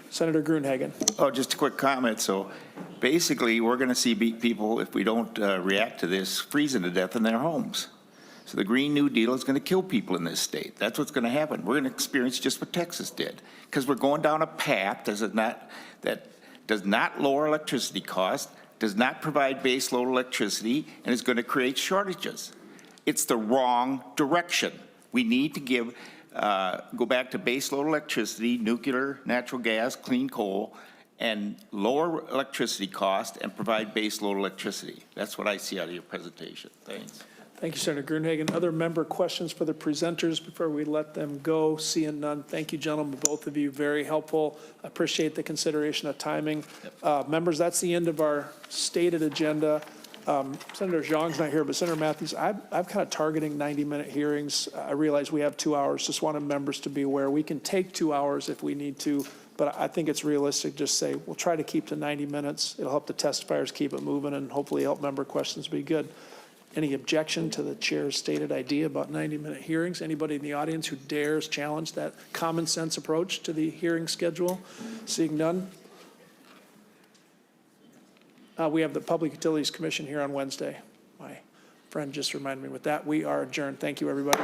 Senator Gruenhagen. Oh, just a quick comment. So basically, we're going to see people, if we don't react to this, freezing to death in their homes. So the Green New Deal is going to kill people in this state. That's what's going to happen. We're going to experience just what Texas did, because we're going down a path that does not lower electricity costs, does not provide base load electricity, and is going to create shortages. It's the wrong direction. We need to go back to base load electricity, nuclear, natural gas, clean coal, and lower electricity cost and provide base load electricity. That's what I see out of your presentation. Thanks. Thank you, Senator Gruenhagen. Other member questions for the presenters before we let them go? Seeing none. Thank you, gentlemen, both of you. Very helpful. Appreciate the consideration of timing. Members, that's the end of our stated agenda. Senator Zhang's not here, but Senator Matthews, I'm kind of targeting 90-minute hearings. I realize we have 2 hours. Just wanted members to be aware. We can take 2 hours if we need to, but I think it's realistic. Just say we'll try to keep to 90 minutes. It'll help the testifiers keep it moving and hopefully help member questions be good. Any objection to the chair's stated idea about 90-minute hearings? Anybody in the audience who dares challenge that common sense approach to the hearing schedule? Seeing none. We have the Public Utilities Commission here on Wednesday. My friend just reminded me with that. We are adjourned. Thank you, everybody.